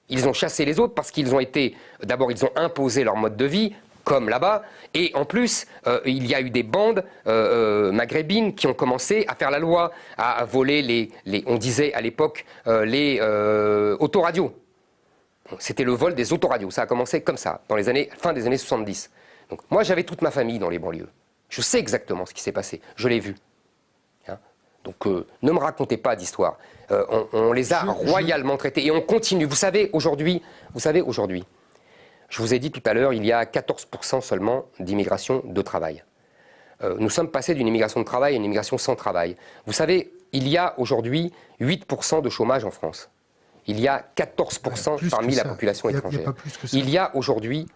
Ils ont chassé les autres parce qu'ils ont été... D'abord, ils ont imposé leur mode de vie, comme là-bas, et en plus, il y a eu des bandes maghrébines qui ont commencé à faire la loi, à voler on disait à l'époque, les autoradios. C'était le vol des autoradios, ça a commencé comme ça, dans fin des années 70. Donc, moi, j'avais toute ma famille dans les banlieues. Je sais exactement ce qui s'est passé, je l'ai vu. Donc ne me racontez pas d'histoire. On les a royalement traités et on continue. Vous savez, aujourd'hui, je vous ai dit tout à l'heure, il y a 14% seulement d'immigration de travail. Nous sommes passés d'une immigration de travail à une immigration sans travail. Vous savez, il y a aujourd'hui 8% de chômage en France. Il y a 14% parmi la population étrangère. Il y a aujourd'hui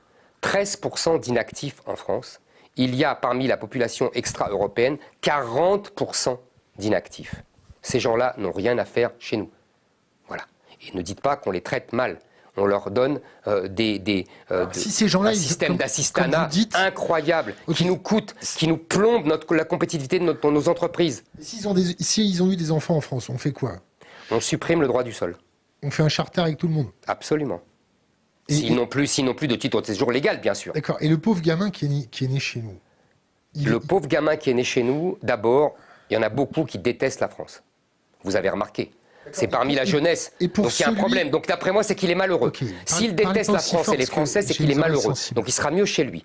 13% d'inactifs en France. Il y a parmi la population extra-européenne 40% d'inactifs. Ces gens-là n'ont rien à faire chez nous. Voilà. Et ne dites pas qu'on les traite mal. On leur donne un système d'assistanat incroyable, qui nous coûte, qui nous plombe la compétitivité de nos entreprises. S'ils ont eu des enfants en France, on fait quoi? On supprime le droit du sol. On fait un charter avec tout le monde? Absolument. S'ils n'ont plus de titre de séjour légal, bien sûr. D'accord. Et le pauvre gamin qui est né chez nous? Le pauvre gamin qui est né chez nous, d'abord, il y en a beaucoup qui détestent la France. Vous avez remarqué. C'est parmi la jeunesse. Donc il y a un problème. Donc d'après moi, c'est qu'il est malheureux. S'il déteste la France et les Français, c'est qu'il est malheureux. Donc il sera mieux chez lui.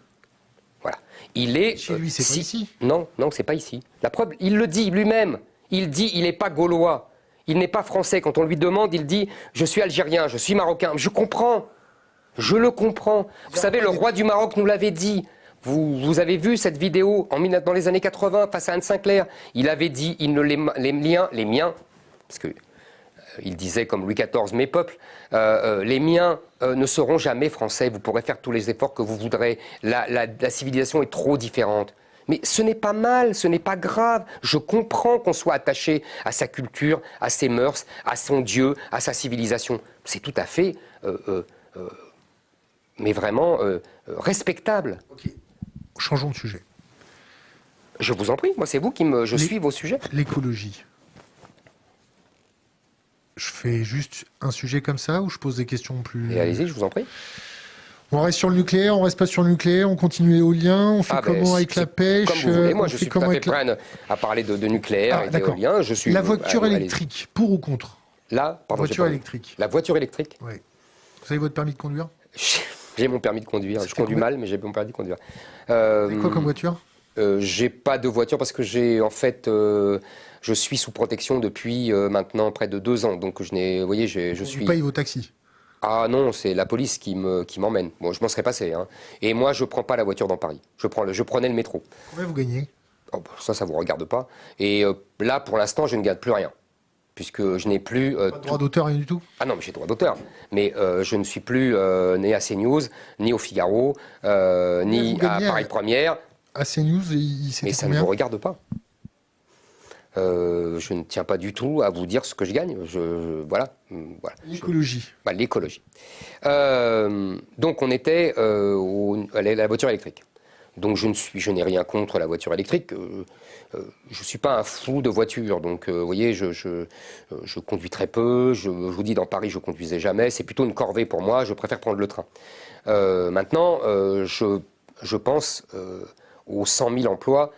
Voilà. Il est... Chez lui, c'est pas ici? Non, c'est pas ici. La preuve, il le dit lui-même. Il dit, il n'est pas gaulois. Il n'est pas français. Quand on lui demande, il dit, je suis algérien, je suis marocain. Je comprends. Je le comprends. Vous savez, le roi du Maroc nous l'avait dit. Vous avez vu cette vidéo dans les années 80 face à Anne Sinclair. Il avait dit, les miens, parce que il disait comme Louis XIV, mes peuples, les miens ne seront jamais français. Vous pourrez faire tous les efforts que vous voudrez. La civilisation est trop différente. Mais ce n'est pas mal, ce n'est pas grave. Je comprends qu'on soit attaché à sa culture, à ses mœurs, à son Dieu, à sa civilisation. C'est tout à fait, mais vraiment respectable. Okay. Changeons de sujet. Je vous en prie, moi c'est vous qui suis vos sujets. L'écologie. fait juste un sujet comme ça ou je pose des questions plus... Et allez-y, je vous en prie. On reste sur le nucléaire, on reste pas sur le nucléaire, on continue l'éolien, on fait comment avec la pêche? Comme vous voulez, moi je suis tout à fait prêt à parler de nucléaire et d'éolien. La voiture électrique, pour ou contre? Voiture électrique. La voiture électrique? Oui. Vous avez votre permis de conduire? J'ai mon permis de conduire. Je conduis mal, mais j'ai mon permis de conduire. C'est quoi comme voiture? J'ai pas de voiture parce que je suis sous protection depuis maintenant près de 2 ans. Donc vous voyez, je suis... Vous payez vos taxis? Ah non, c'est la police qui m'emmène. Bon, je m'en serais passé. Hein. Et moi, je prends pas la voiture dans Paris. Je prenais le métro. Combien vous gagnez? Oh, ça vous regarde pas. Et là, pour l'instant, je ne gagne plus rien. Puisque je n'ai plus... pas de droit d'auteur, rien du tout? Ah non, mais j'ai droit d'auteur. Mais je ne suis plus né à CNews, ni au Figaro, ni à Paris Première. À CNews, mais ça ne vous regarde pas. Je ne tiens pas du tout à vous dire ce que je gagne. Voilà. L'écologie. L'écologie. Donc on était à la voiture électrique. Donc je n'ai rien contre la voiture électrique. Je ne suis pas un fou de voiture. Donc vous voyez, je conduis très peu. Je vous dis, dans Paris, je ne conduisais jamais. C'est plutôt une corvée pour moi. Je préfère prendre le train. Maintenant, je pense aux 100 000 emplois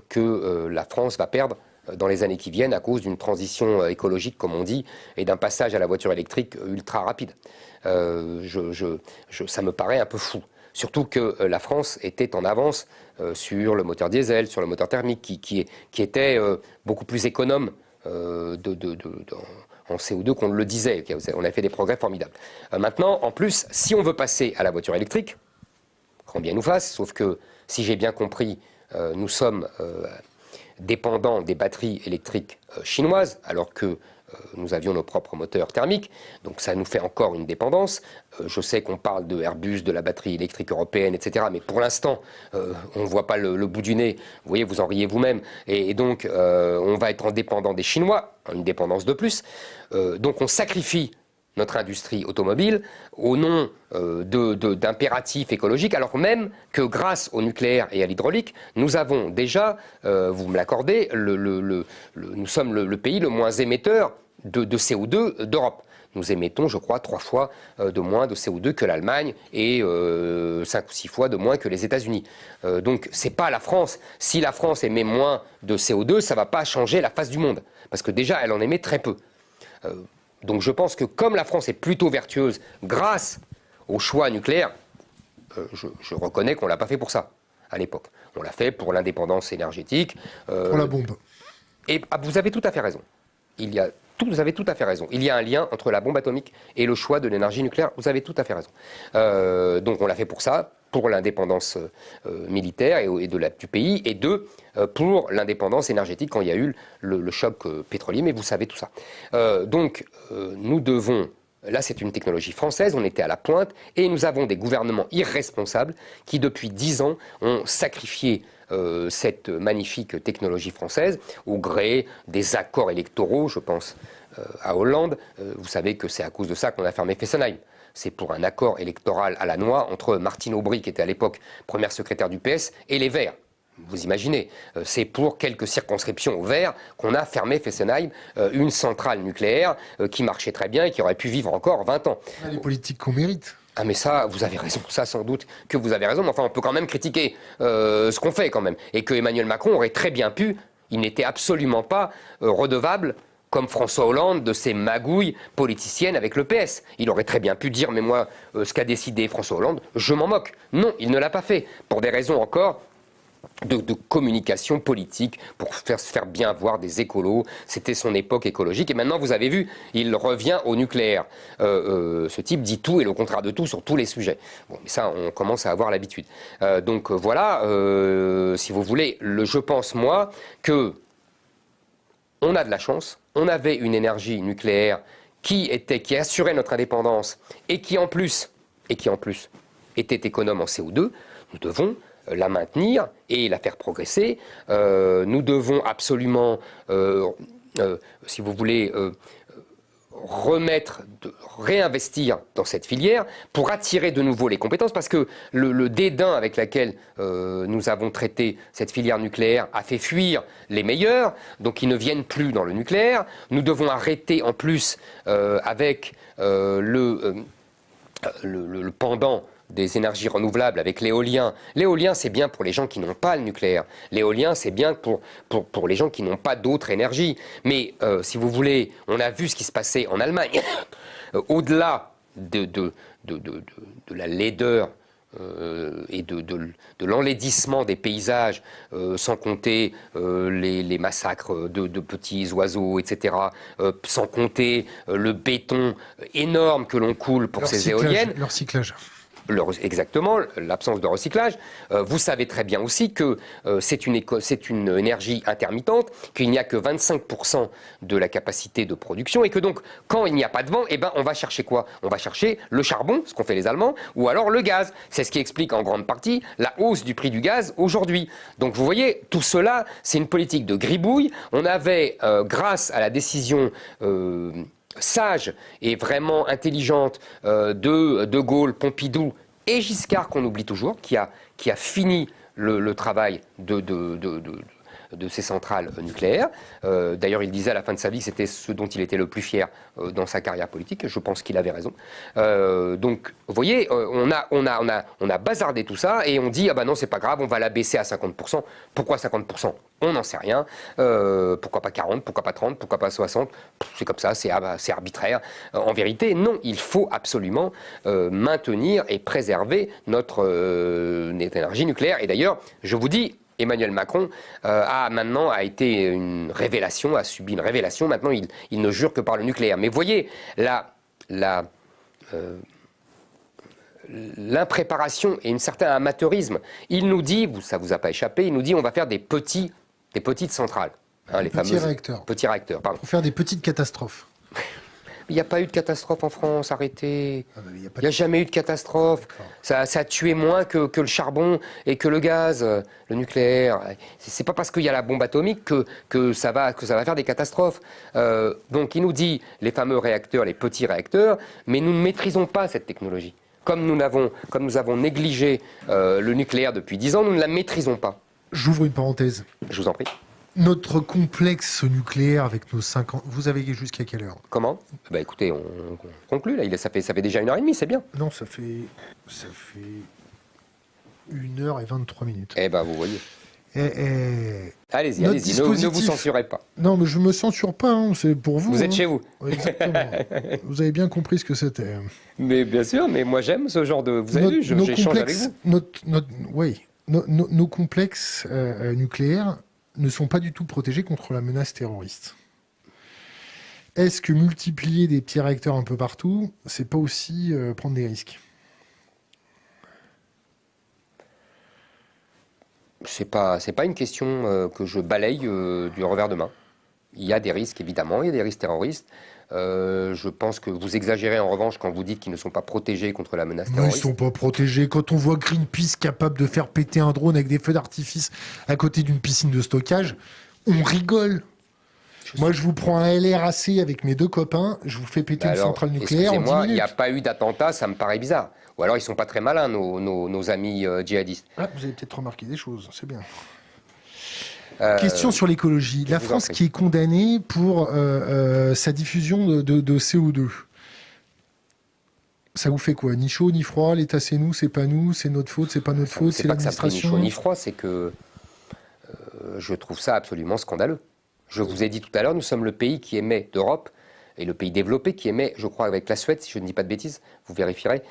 que la France va perdre dans les années qui viennent à cause d'une transition écologique, comme on dit, et d'un passage à la voiture électrique ultra rapide. Ça me paraît un peu fou. Surtout que la France était en avance sur le moteur diesel, sur le moteur thermique, qui était beaucoup plus économe en CO2 qu'on le disait. On a fait des progrès formidables. Maintenant, en plus, si on veut passer à la voiture électrique, grand bien nous fasse, sauf que, si j'ai bien compris, nous sommes dépendants des batteries électriques chinoises, alors que nous avions nos propres moteurs thermiques, donc ça nous fait encore une dépendance. Je sais qu'on parle de Airbus, de la batterie électrique européenne, etc., mais pour l'instant, on ne voit pas le bout du nez. Vous voyez, vous en riez vous-même. Et donc, on va être en dépendant des Chinois, une dépendance de plus. Donc, on sacrifie notre industrie automobile au nom d'impératifs écologiques, alors même que grâce au nucléaire et à l'hydraulique, nous avons déjà, vous me l'accordez, nous sommes le pays le moins émetteur de CO2 d'Europe. Nous émettons, je crois, 3 fois de moins de CO2 que l'Allemagne et 5 ou 6 fois de moins que les États-Unis. Donc, c'est pas la France. Si la France émet moins de CO2, ça ne va pas changer la face du monde. Parce que déjà, elle en émet très peu. Donc je pense que comme la France est plutôt vertueuse grâce au choix nucléaire, je reconnais qu'on ne l'a pas fait pour ça à l'époque. On l'a fait pour l'indépendance énergétique. Pour la bombe. Et vous avez tout à fait raison. Vous avez tout à fait raison. Il y a un lien entre la bombe atomique et le choix de l'énergie nucléaire. Vous avez tout à fait raison. Donc on l'a fait pour ça, pour l'indépendance militaire du pays, et pour l'indépendance énergétique quand il y a eu le choc pétrolier, mais vous savez tout ça. Donc nous devons, là c'est une technologie française, on était à la pointe, et nous avons des gouvernements irresponsables qui depuis 10 ans ont sacrifié cette magnifique technologie française au gré des accords électoraux, je pense à Hollande. Vous savez que c'est à cause de ça qu'on a fermé Fessenheim. C'est pour un accord électoral à la noix entre Martine Aubry, qui était à l'époque première secrétaire du PS, et les Verts. Vous imaginez, c'est pour quelques circonscriptions aux Verts qu'on a fermé Fessenheim, une centrale nucléaire qui marchait très bien et qui aurait pu vivre encore 20 ans. Les politiques qu'on mérite. Ah mais ça, vous avez raison, ça sans doute que vous avez raison, mais enfin on peut quand même critiquer ce qu'on fait quand même. Et que Emmanuel Macron aurait très bien pu, il n'était absolument pas redevable, comme François Hollande, de ses magouilles politiciennes avec le PS. Il aurait très bien pu dire, mais moi, ce qu'a décidé François Hollande, je m'en moque. Non, il ne l'a pas fait, pour des raisons encore de communication politique, pour se faire bien voir des écolos. C'était son époque écologique. Et maintenant, vous avez vu, il revient au nucléaire. Ce type dit tout et le contraire de tout sur tous les sujets. Bon, mais ça, on commence à avoir l'habitude. Donc voilà, si vous voulez, je pense, moi, que on a de la chance. On avait une énergie nucléaire qui assurait notre indépendance et qui en plus était économe en CO2. Nous devons la maintenir et la faire progresser. Nous devons absolument, si vous voulez, réinvestir dans cette filière pour attirer de nouveau les compétences, parce que le dédain avec lequel nous avons traité cette filière nucléaire a fait fuir les meilleurs, donc ils ne viennent plus dans le nucléaire. Nous devons arrêter en plus avec le pendant des énergies renouvelables avec l'éolien. L'éolien, c'est bien pour les gens qui n'ont pas le nucléaire. L'éolien, c'est bien pour les gens qui n'ont pas d'autres énergies. Mais si vous voulez, on a vu ce qui se passait en Allemagne. Au-delà de la laideur et de l'enlaidissement des paysages, sans compter les massacres de petits oiseaux, etc., sans compter le béton énorme que l'on coule pour ces éoliennes. Leur cyclage. Exactement, l'absence de recyclage. Vous savez très bien aussi que c'est une énergie intermittente, qu'il n'y a que 25% de la capacité de production et que donc, quand il n'y a pas de vent, eh ben, on va chercher quoi? On va chercher le charbon, ce qu'ont fait les Allemands, ou alors le gaz. C'est ce qui explique en grande partie la hausse du prix du gaz aujourd'hui. Donc vous voyez, tout cela, c'est une politique de gribouille. On avait, grâce à la décision sage et vraiment intelligente de Gaulle, Pompidou et Giscard, qu'on oublie toujours, qui a fini le travail de ces centrales nucléaires. D'ailleurs, il disait à la fin de sa vie que c'était ce dont il était le plus fier dans sa carrière politique. Je pense qu'il avait raison. Donc, vous voyez, on a bazardé tout ça et on dit, ah ben non, c'est pas grave, on va la baisser à 50%. Pourquoi 50%? On n'en sait rien. Pourquoi pas 40, pourquoi pas 30, pourquoi pas 60? C'est comme ça, c'est arbitraire. En vérité, non, il faut absolument maintenir et préserver notre énergie nucléaire. Et d'ailleurs, je vous dis, Emmanuel Macron a été une révélation, a subi une révélation. Maintenant, il ne jure que par le nucléaire. Mais voyez, l'impréparation et un certain amateurisme. Il nous dit, ça vous a pas échappé, il nous dit on va faire des petites centrales. Hein, les petits réacteurs. Petits réacteurs, pardon. Pour faire des petites catastrophes. Il n'y a pas eu de catastrophe en France, arrêtez. Il n'y a jamais eu de catastrophe. Ça a tué moins que le charbon et que le gaz, le nucléaire. C'est pas parce qu'il y a la bombe atomique que ça va faire des catastrophes. Donc il nous dit les fameux réacteurs, les petits réacteurs, mais nous ne maîtrisons pas cette technologie. Comme nous avons négligé le nucléaire depuis 10 ans, nous ne la maîtrisons pas. J'ouvre une parenthèse. Je vous en prie. Notre complexe nucléaire avec nos 50... Vous avez jusqu'à quelle heure? Comment? Bah écoutez, on conclut là. Ça fait déjà 1h30, c'est bien. Non, ça fait 1h23. Eh ben, vous voyez. Allez-y, ne vous censurez pas. Non, mais je me censure pas, hein, c'est pour vous. Vous êtes chez vous. Exactement. Vous avez bien compris ce que c'était. Mais bien sûr, mais moi j'aime ce genre de... Vous avez vu, j'échange avec vous. Nos complexes nucléaires ne sont pas du tout protégés contre la menace terroriste. Est-ce que multiplier des petits réacteurs un peu partout, c'est pas aussi prendre des risques? C'est pas une question que je balaye du revers de main. Il y a des risques, évidemment, il y a des risques terroristes. Je pense que vous exagérez en revanche quand vous dites qu'ils ne sont pas protégés contre la menace terroriste. Ils ne sont pas protégés. Quand on voit Greenpeace capable de faire péter un drone avec des feux d'artifice à côté d'une piscine de stockage, on rigole. Moi, je vous prends un LRAC avec mes 2 copains, je vous fais péter une centrale nucléaire en 10 minutes. Il n'y a pas eu d'attentat, ça me paraît bizarre. Ou alors ils ne sont pas très malins, nos amis djihadistes. Ah, vous avez peut-être remarqué des choses, c'est bien. Question sur l'écologie. La France qui est condamnée pour sa diffusion de CO2. Ça vous fait quoi? Ni chaud, ni froid? L'État, c'est nous, c'est pas nous, c'est notre faute, c'est pas notre faute, c'est l'administration? C'est pas que ça fait ni chaud ni froid, c'est que je trouve ça absolument scandaleux. Je vous ai dit tout à l'heure, nous sommes le pays qui émet d'Europe, et le pays développé qui émet, je crois avec la Suède, si je ne dis pas de bêtises, vous vérifierez,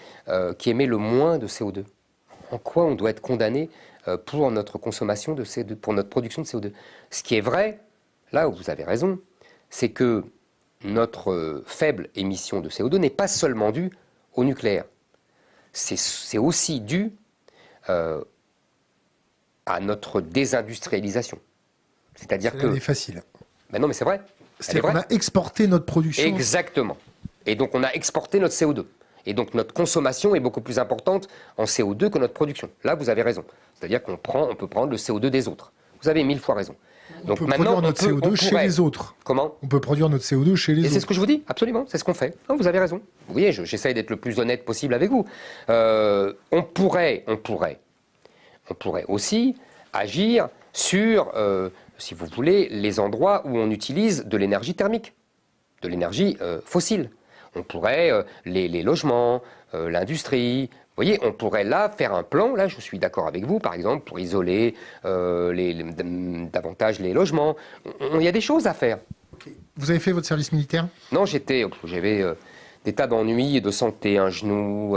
qui émet le moins de CO2. En quoi on doit être condamné pour notre consommation de CO2, pour notre production de CO2? Ce qui est vrai, là où vous avez raison, c'est que notre faible émission de CO2 n'est pas seulement due au nucléaire. C'est aussi dû à notre désindustrialisation. C'est-à-dire que... C'est facile. Ben non, mais c'est vrai. C'est-à-dire qu'on a exporté notre production. Exactement. Et donc on a exporté notre CO2. Et donc notre consommation est beaucoup plus importante en CO2 que notre production. Là, vous avez raison. C'est-à-dire qu'on peut prendre le CO2 des autres. Vous avez 1000 fois raison. Donc on peut produire notre CO2 chez les autres. Comment? On peut produire notre CO2 chez les autres. Et c'est ce que je vous dis, absolument, c'est ce qu'on fait. Non, vous avez raison. Vous voyez, j'essaye d'être le plus honnête possible avec vous. On pourrait aussi agir sur, si vous voulez, les endroits où on utilise de l'énergie thermique, de l'énergie fossile. On pourrait, les logements, l'industrie. Vous voyez, on pourrait là faire un plan, là je suis d'accord avec vous, par exemple, pour isoler davantage les logements. Il y a des choses à faire. Okay. Vous avez fait votre service militaire? Non, j'avais des tas d'ennuis, de santé, un genou.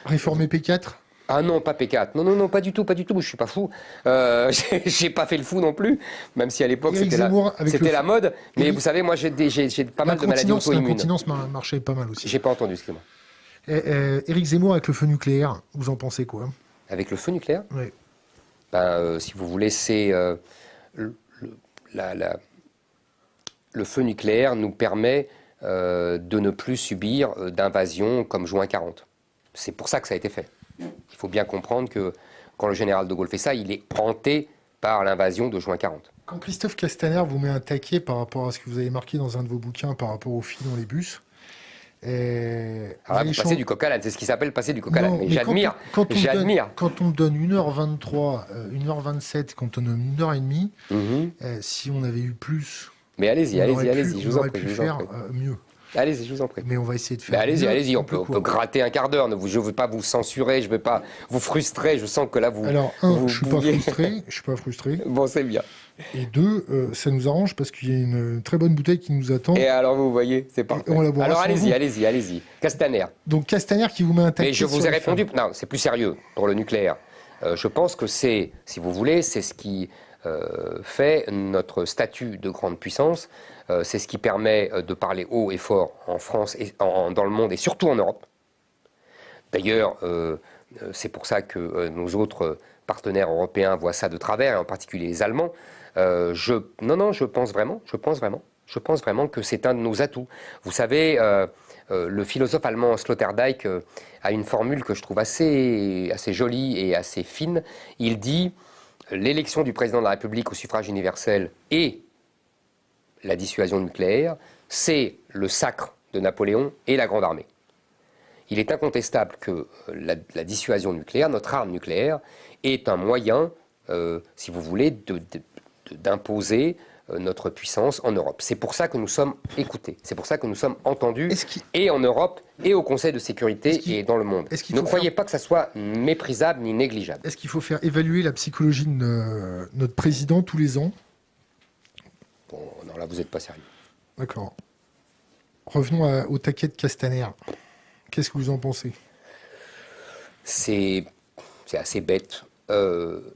Réformer P4? Ah non, pas P4. Non, pas du tout, je suis pas fou. J'ai pas fait le fou non plus, même si à l'époque c'était la mode. Mais vous savez, moi j'ai pas mal de maladies auto-immunes. L'incontinence marchait pas mal aussi. J'ai pas entendu, excusez-moi. Éric Zemmour avec le feu nucléaire, vous en pensez quoi? Avec le feu nucléaire? Oui. Si vous voulez, c'est le feu nucléaire nous permet de ne plus subir d'invasion comme juin 40. C'est pour ça que ça a été fait. Il faut bien comprendre que quand le général de Gaulle fait ça, il est hanté par l'invasion de juin 40. Quand Christophe Castaner vous met un taquet par rapport à ce que vous avez marqué dans un de vos bouquins par rapport aux filles dans les bus... vous passez du coq à l'âne, c'est ce qui s'appelle passer du coq à l'âne. J'admire. Quand on me donne 1h23, 1h27, quand on donne 1h30, si on avait eu plus... Mais allez-y, je vous en prie. On aurait pu faire mieux. Allez-y, je vous en prie. Mais on va essayer de faire. Allez-y, on peut gratter un quart d'heure. Je ne veux pas vous censurer, je ne veux pas vous frustrer. Je sens que là, vous. Alors, je ne suis pas frustré. Bon, c'est bien. Et deux, ça nous arrange parce qu'il y a une très bonne bouteille qui nous attend. Et alors, vous voyez, c'est parfait. Alors, allez-y. Castaner. Donc, Castaner qui vous met un taquet. Mais je vous ai répondu. Non, c'est plus sérieux pour le nucléaire. Je pense que c'est, si vous voulez, c'est ce qui fait notre statut de grande puissance. C'est ce qui permet de parler haut et fort en France, et dans le monde et surtout en Europe. D'ailleurs, c'est pour ça que nos autres partenaires européens voient ça de travers, et en particulier les Allemands. Je pense vraiment que c'est un de nos atouts. Vous savez, le philosophe allemand Sloterdijk a une formule que je trouve assez jolie et assez fine. Il dit « L'élection du président de la République au suffrage universel et la dissuasion nucléaire, c'est le sacre de Napoléon et la Grande Armée. » Il est incontestable que la dissuasion nucléaire, notre arme nucléaire, est un moyen, si vous voulez, d'imposer notre puissance en Europe. C'est pour ça que nous sommes écoutés, c'est pour ça que nous sommes entendus, et en Europe, et au Conseil de sécurité, et dans le monde. Ne croyez pas que ça soit méprisable ni négligeable. Est-ce qu'il faut faire évaluer la psychologie de notre président tous les ans? Bon, non, là, vous n'êtes pas sérieux. D'accord. Revenons au taquet de Castaner. Qu'est-ce que vous en pensez? C'est assez bête.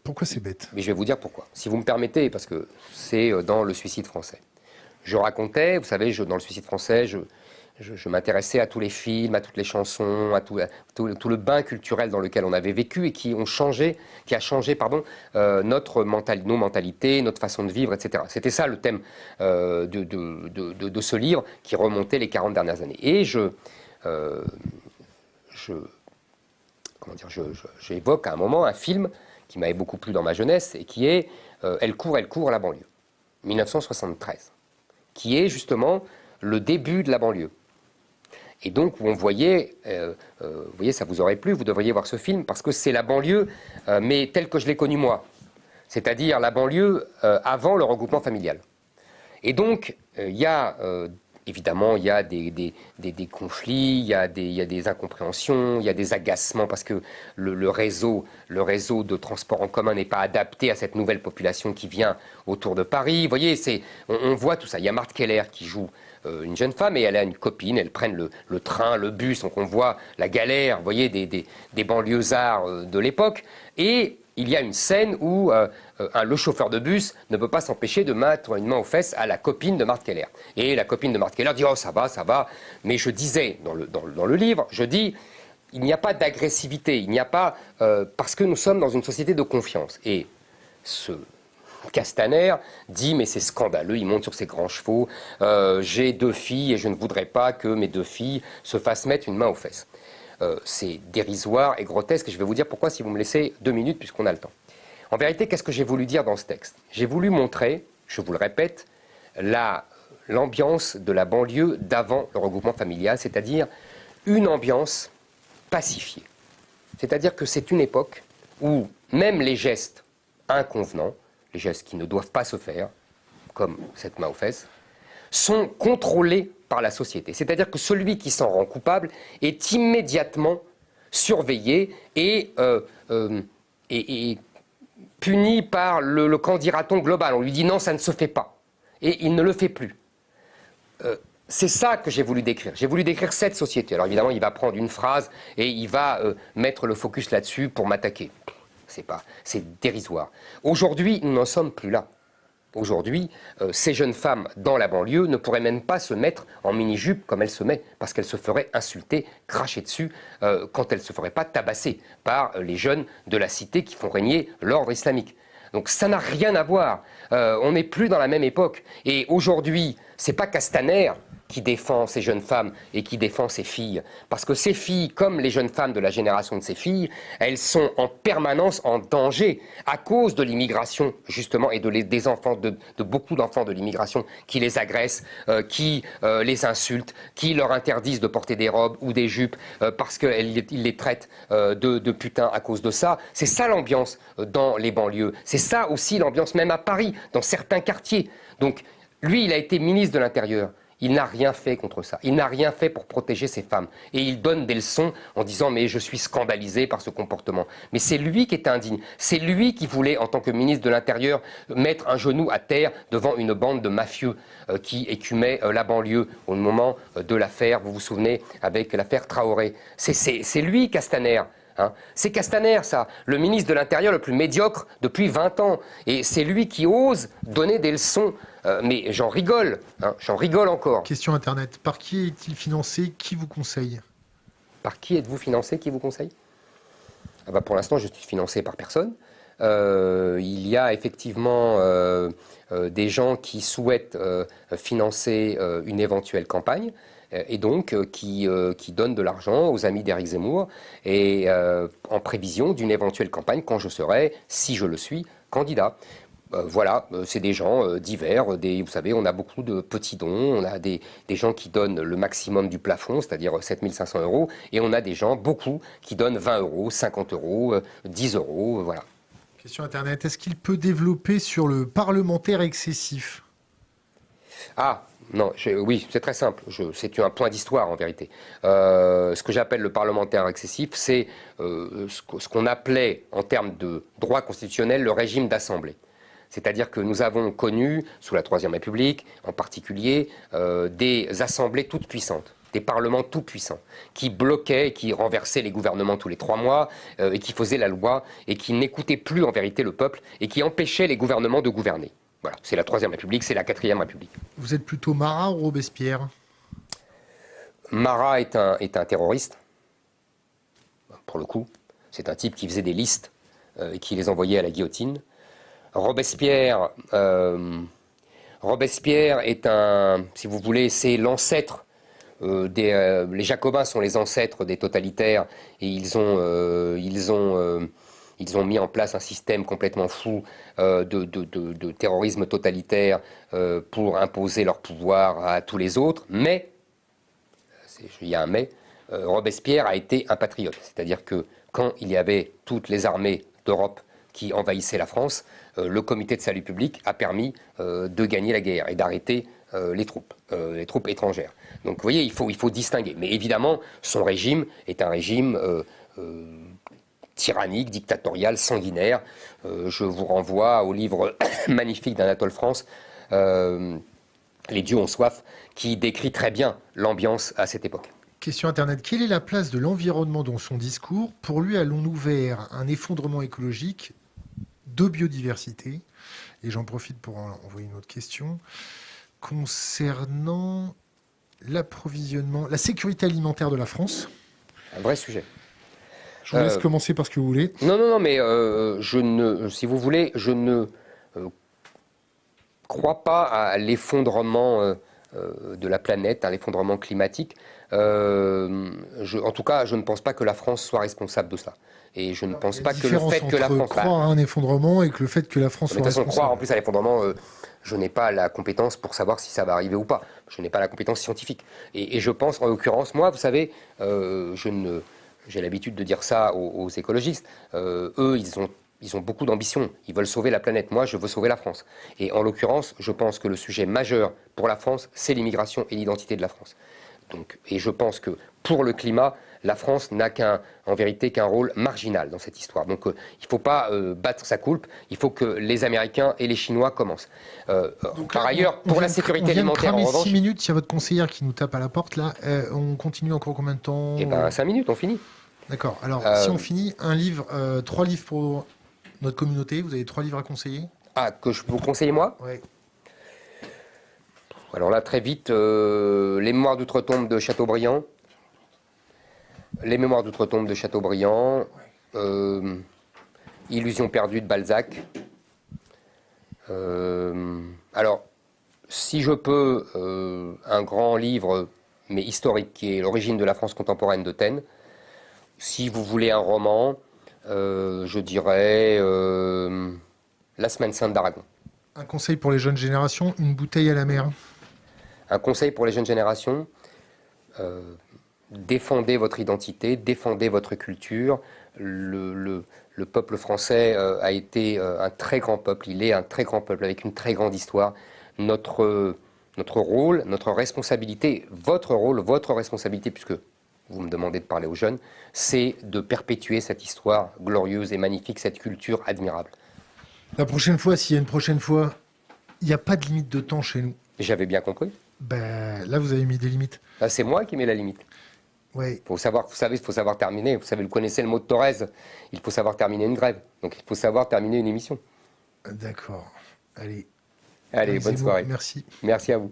Pourquoi c'est bête? Mais je vais vous dire pourquoi. Si vous me permettez, parce que c'est dans le Suicide français. Je racontais, vous savez, dans le Suicide français, je m'intéressais à tous les films, à toutes les chansons, à tout le bain culturel dans lequel on avait vécu et qui a changé, nos mentalités, notre façon de vivre, etc. C'était ça le thème de ce livre qui remontait les 40 dernières années. Et j'évoque à un moment un film qui m'avait beaucoup plu dans ma jeunesse et qui est Elle court la banlieue, 1973, qui est justement le début de la banlieue. Et donc, où on voyait, vous voyez, ça vous aurait plu, vous devriez voir ce film, parce que c'est la banlieue, mais telle que je l'ai connue moi. C'est-à-dire la banlieue avant le regroupement familial. Et donc, évidemment, il y a des conflits, il y a des incompréhensions, il y a des agacements, parce que le réseau de transport en commun n'est pas adapté à cette nouvelle population qui vient autour de Paris. Vous voyez, on voit tout ça. Il y a Marthe Keller qui joue une jeune femme et elle a une copine, elles prennent le train, le bus, donc on voit la galère, vous voyez, des banlieusards de l'époque. Et il y a une scène où le chauffeur de bus ne peut pas s'empêcher de mettre une main aux fesses à la copine de Marthe Keller. Et la copine de Marthe Keller dit « Oh, ça va ». Mais je disais, dans le livre, je dis « Il n'y a pas d'agressivité, il n'y a pas… parce que nous sommes dans une société de confiance ». Et ce Castaner dit « Mais c'est scandaleux, il monte sur ses grands chevaux, j'ai 2 filles et je ne voudrais pas que mes 2 filles se fassent mettre une main aux fesses ». C'est dérisoire et grotesque, et je vais vous dire pourquoi si vous me laissez 2 minutes puisqu'on a le temps. En vérité, qu'est-ce que j'ai voulu dire dans ce texte? J'ai voulu montrer, je vous le répète, l'ambiance de la banlieue d'avant le regroupement familial, c'est-à-dire une ambiance pacifiée. C'est-à-dire que c'est une époque où même les gestes inconvenants, les gestes qui ne doivent pas se faire, comme cette main aux fesses, sont contrôlés par la société. C'est-à-dire que celui qui s'en rend coupable est immédiatement surveillé et puni par le qu'en dira-t-on global. On lui dit non, ça ne se fait pas. Et il ne le fait plus. C'est ça que j'ai voulu décrire. J'ai voulu décrire cette société. Alors évidemment, il va prendre une phrase et il va mettre le focus là-dessus pour m'attaquer. C'est dérisoire. Aujourd'hui, nous n'en sommes plus là. Aujourd'hui, ces jeunes femmes dans la banlieue ne pourraient même pas se mettre en mini-jupe comme elles se mettent, parce qu'elles se feraient insulter, cracher dessus, quand elles ne se feraient pas tabasser par les jeunes de la cité qui font régner l'ordre islamique. Donc ça n'a rien à voir. On n'est plus dans la même époque. Et aujourd'hui, c'est pas Castaner qui défend ces jeunes femmes et qui défend ces filles. Parce que ces filles, comme les jeunes femmes de la génération de ces filles, elles sont en permanence en danger à cause de l'immigration, justement, et des enfants, de beaucoup d'enfants de l'immigration qui les agressent, qui les insultent, qui leur interdisent de porter des robes ou des jupes parce qu'ils les traitent de putains à cause de ça. C'est ça l'ambiance dans les banlieues. C'est ça aussi l'ambiance même à Paris, dans certains quartiers. Donc, lui, il a été ministre de l'Intérieur. Il n'a rien fait contre ça. Il n'a rien fait pour protéger ces femmes. Et il donne des leçons en disant « mais je suis scandalisé par ce comportement ». Mais c'est lui qui est indigne. C'est lui qui voulait, en tant que ministre de l'Intérieur, mettre un genou à terre devant une bande de mafieux qui écumaient la banlieue au moment de l'affaire, vous vous souvenez, avec l'affaire Traoré. C'est lui, Castaner. Hein. C'est Castaner, ça, le ministre de l'Intérieur le plus médiocre depuis 20 ans. Et c'est lui qui ose donner des leçons. Mais j'en rigole, hein, j'en rigole encore. Question Internet. Par qui est-il financé? Qui vous conseille? Par qui êtes-vous financé? Qui vous conseille? Pour l'instant, je suis financé par personne. Il y a effectivement des gens qui souhaitent financer une éventuelle campagne. Et donc qui donne de l'argent aux amis d'Éric Zemmour et en prévision d'une éventuelle campagne quand je serai, si je le suis, candidat. Voilà, c'est des gens divers, vous savez, on a beaucoup de petits dons, on a des gens qui donnent le maximum du plafond, c'est-à-dire 7 500 €, et on a des gens, beaucoup, qui donnent 20 €, 50 €, 10 €, voilà. Question Internet, est-ce qu'il peut développer sur le parlementaire excessif? Ah, non, oui, c'est très simple. C'est un point d'histoire en vérité. Ce que j'appelle le parlementaire excessif, c'est ce qu'on appelait en termes de droit constitutionnel le régime d'assemblée. C'est-à-dire que nous avons connu, sous la Troisième République en particulier, des assemblées toutes puissantes, des parlements tout puissants, qui bloquaient, qui renversaient les gouvernements tous les 3 mois, et qui faisaient la loi, et qui n'écoutaient plus en vérité le peuple, et qui empêchaient les gouvernements de gouverner. Voilà, c'est la Troisième République, c'est la Quatrième République. Vous êtes plutôt Marat ou Robespierre? Marat est un terroriste, pour le coup. C'est un type qui faisait des listes et qui les envoyait à la guillotine. Robespierre est si vous voulez, c'est l'ancêtre les Jacobins sont les ancêtres des totalitaires et ils ont mis en place un système complètement fou de terrorisme totalitaire pour imposer leur pouvoir à tous les autres. Mais, il y a un mais, Robespierre a été un patriote. C'est-à-dire que quand il y avait toutes les armées d'Europe qui envahissaient la France, le comité de salut public a permis de gagner la guerre et d'arrêter les troupes étrangères. Donc vous voyez, il faut distinguer. Mais évidemment, son régime est un régime tyrannique, dictatorial, sanguinaire. Je vous renvoie au livre magnifique d'Anatole France, Les dieux ont soif, qui décrit très bien l'ambiance à cette époque. Question Internet. Quelle est la place de l'environnement dans son discours? Pour lui, allons-nous vers un effondrement écologique, de biodiversité? Et j'en profite pour envoyer une autre question. Concernant l'approvisionnement, la sécurité alimentaire de la France. Un vrai sujet. Je vous laisse commencer par ce que vous voulez. Non, mais si vous voulez, je ne crois pas à l'effondrement de la planète, à l'effondrement climatique. En tout cas, je ne pense pas que la France soit responsable de ça. Et je ne pense pas que le fait que la France... croire à un effondrement et que le fait que la France soit responsable. Croire en plus à l'effondrement, je n'ai pas la compétence pour savoir si ça va arriver ou pas. Je n'ai pas la compétence scientifique. Et je pense, en l'occurrence, moi, vous savez, j'ai l'habitude de dire ça aux écologistes. Eux, ils ont beaucoup d'ambition. Ils veulent sauver la planète. Moi, je veux sauver la France. Et en l'occurrence, je pense que le sujet majeur pour la France, c'est l'immigration et l'identité de la France. Et je pense que pour le climat, la France n'a en vérité qu'un rôle marginal dans cette histoire. Donc il ne faut pas battre sa coulpe, il faut que les Américains et les Chinois commencent. Par ailleurs, pour la sécurité alimentaire, en revanche... 6 minutes, il y a votre conseillère qui nous tape à la porte, là. On continue encore combien de temps? Eh bien, 5 minutes, on finit. D'accord. Alors, si on finit, 3 livres pour notre communauté, vous avez 3 livres à conseiller? Ah, que je peux vous conseiller, moi? Oui. Alors là, très vite, Les Mémoires d'Outre-Tombe de Chateaubriand. Les Mémoires d'Outre-Tombe de Chateaubriand. Illusion perdue de Balzac. Alors, si je peux, un grand livre, mais historique, qui est L'origine de la France contemporaine de Taine. Si vous voulez un roman, je dirais La Semaine sainte d'Aragon. Un conseil pour les jeunes générations, une bouteille à la mer. Un conseil pour les jeunes générations, défendez votre identité, défendez votre culture. Le peuple français a été un très grand peuple, il est un très grand peuple avec une très grande histoire. Notre rôle, notre responsabilité, votre rôle, votre responsabilité, puisque vous me demandez de parler aux jeunes, c'est de perpétuer cette histoire glorieuse et magnifique, cette culture admirable. La prochaine fois, s'il y a une prochaine fois, il n'y a pas de limite de temps chez nous. J'avais bien compris. Ben, là, vous avez mis des limites. Là, c'est moi qui mets la limite. Ouais. Faut savoir, vous savez, il faut savoir terminer. Vous savez, vous connaissez le mot de Thorez. Il faut savoir terminer une grève. Donc, il faut savoir terminer une émission. D'accord. Allez. Allez, bonne soirée. Merci. Merci à vous.